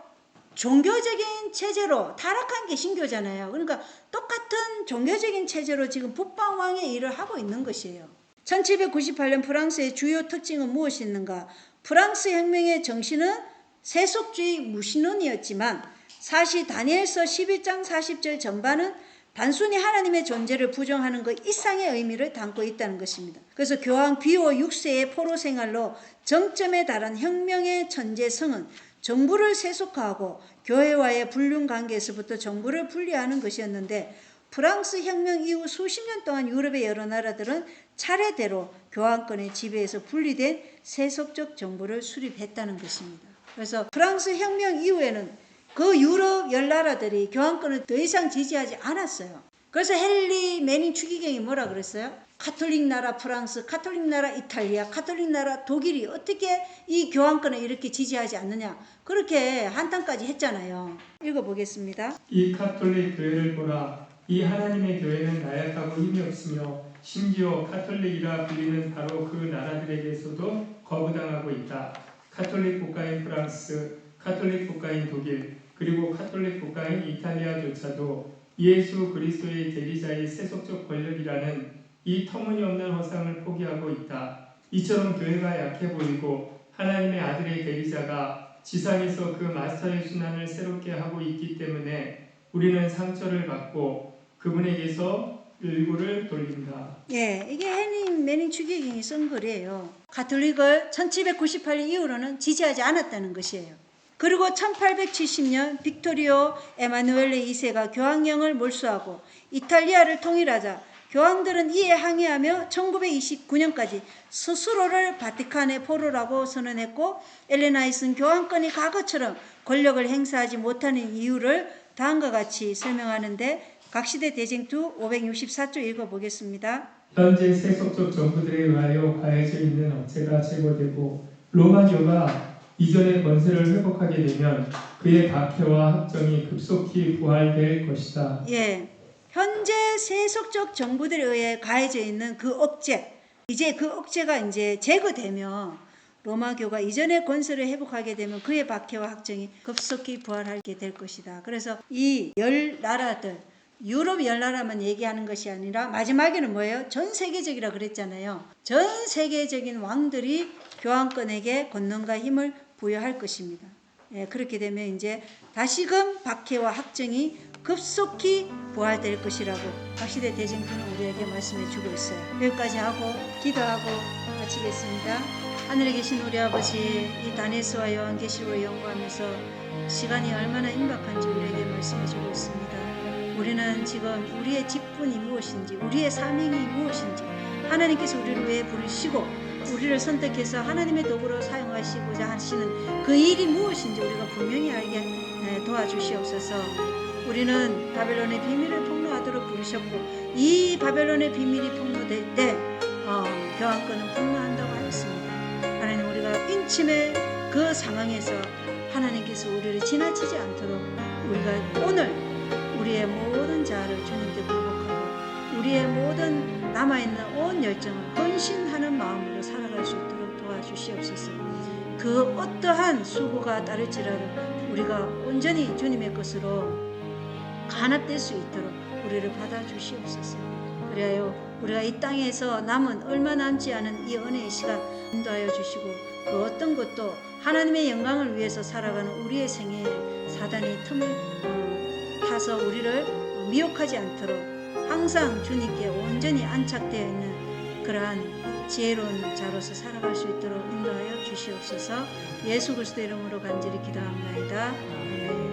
종교적인 체제로 타락한 게 신교잖아요. 그러니까 똑같은 종교적인 체제로 지금 북방왕의 일을 하고 있는 것이에요. 1798년 프랑스의 주요 특징은 무엇이었는가? 프랑스 혁명의 정신은 세속주의 무신론이었지만 사실 다니엘서 11장 40절 전반은 단순히 하나님의 존재를 부정하는 것 이상의 의미를 담고 있다는 것입니다. 그래서 교황 비오 6세의 포로 생활로 정점에 달한 혁명의 천재성은 정부를 세속화하고 교회와의 불륜 관계에서부터 정부를 분리하는 것이었는데, 프랑스 혁명 이후 수십 년 동안 유럽의 여러 나라들은 차례대로 교황권의 지배에서 분리된 세속적 정부를 수립했다는 것입니다. 그래서 프랑스 혁명 이후에는 그 유럽 열 나라들이 교황권을 더 이상 지지하지 않았어요. 그래서 헨리 매닝 추기경이 뭐라 그랬어요? 카톨릭 나라 프랑스, 카톨릭 나라 이탈리아, 카톨릭 나라 독일이 어떻게 이 교황권을 이렇게 지지하지 않느냐, 그렇게 한탄까지 했잖아요. 읽어보겠습니다. 이 카톨릭 교회를 보라. 이 하나님의 교회는 나약하고 힘이 없으며 심지어 카톨릭이라 불리는 바로 그 나라들에게서도 거부당하고 있다. 카톨릭 국가인 프랑스, 카톨릭 국가인 독일, 그리고 카톨릭 국가인 이탈리아조차도 예수 그리스도의 대리자의 세속적 권력이라는 이 터무니없는 허상을 포기하고 있다. 이처럼 교회가 약해 보이고 하나님의 아들의 대리자가 지상에서 그 마스터의 순환을 새롭게 하고 있기 때문에 우리는 상처를 받고 그분에게서 일부를 돌린다. 예, 이게 헨리 매닝 추기경이 쓴 글이에요. 가톨릭을 1798년 이후로는 지지하지 않았다는 것이에요. 그리고 1870년 빅토리오 에마누엘레 2세가 교황령을 몰수하고 이탈리아를 통일하자 교황들은 이에 항의하며 1929년까지 스스로를 바티칸의 포로라고 선언했고, 엘레나이스는 교황권이 과거처럼 권력을 행사하지 못하는 이유를 다음과 같이 설명하는데, 각시대 대쟁투 564쪽 읽어보겠습니다. 현재 세속적 정부들에 의하여 가해져 있는 억제가 제거되고 로마교가 이전의 권세를 회복하게 되면 그의 박해와 확정이 급속히 부활될 것이다. 예, 현재 세속적 정부들에 의해 가해져 있는 그 억제, 이제 그 억제가 이제 제거되면 로마교가 이전의 권세를 회복하게 되면 그의 박해와 확정이 급속히 부활하게 될 것이다. 그래서 이 열 나라들, 유럽 열 나라만 얘기하는 것이 아니라 마지막에는 뭐예요? 전 세계적이라 그랬잖아요. 전 세계적인 왕들이 교황권에게 권능과 힘을 부여할 것입니다. 예, 그렇게 되면 이제 다시금 박해와 확정이 급속히 부활될 것이라고 각시대 대쟁투는 우리에게 말씀해 주고 있어요. 여기까지 하고 기도하고 마치겠습니다. 하늘에 계신 우리 아버지, 이 다니엘서와 요한계시록을 연구하면서 시간이 얼마나 임박한지 우리에게 말씀해 주고 있습니다. 우리는 지금 우리의 직분이 무엇인지, 우리의 사명이 무엇인지, 하나님께서 우리를 왜 부르시고 우리를 선택해서 하나님의 도구로 사용하시고자 하시는 그 일이 무엇인지 우리가 분명히 알게 도와주시옵소서. 우리는 바벨론의 비밀을 폭로하도록 부르셨고, 이 바벨론의 비밀이 폭로될 때 교황권은 폭로한다고 하였습니다. 하나님, 우리가 인침의 그 상황에서 하나님께서 우리를 지나치지 않도록 우리가 오늘 우리의 모든 자아를 주님께 굴복하고 우리의 모든 남아있는 온 열정을 헌신하는 마음으로 살아갈 수 있도록 도와주시옵소서. 그 어떠한 수고가 따를지라도 우리가 온전히 주님의 것으로 간합될 수 있도록 우리를 받아주시옵소서. 그리하여 우리가 이 땅에서 남은 얼마 남지 않은 이 은혜의 시간 인도하여 주시고 그 어떤 것도 하나님의 영광을 위해서 살아가는 우리의 생애에 사단이 틈을 타서 우리를 미혹하지 않도록 항상 주님께 온전히 안착되어 있는 그러한 지혜로운 자로서 살아갈 수 있도록 인도하여 주시옵소서. 예수 그리스도 이름으로 간절히 기도합니다. 아멘.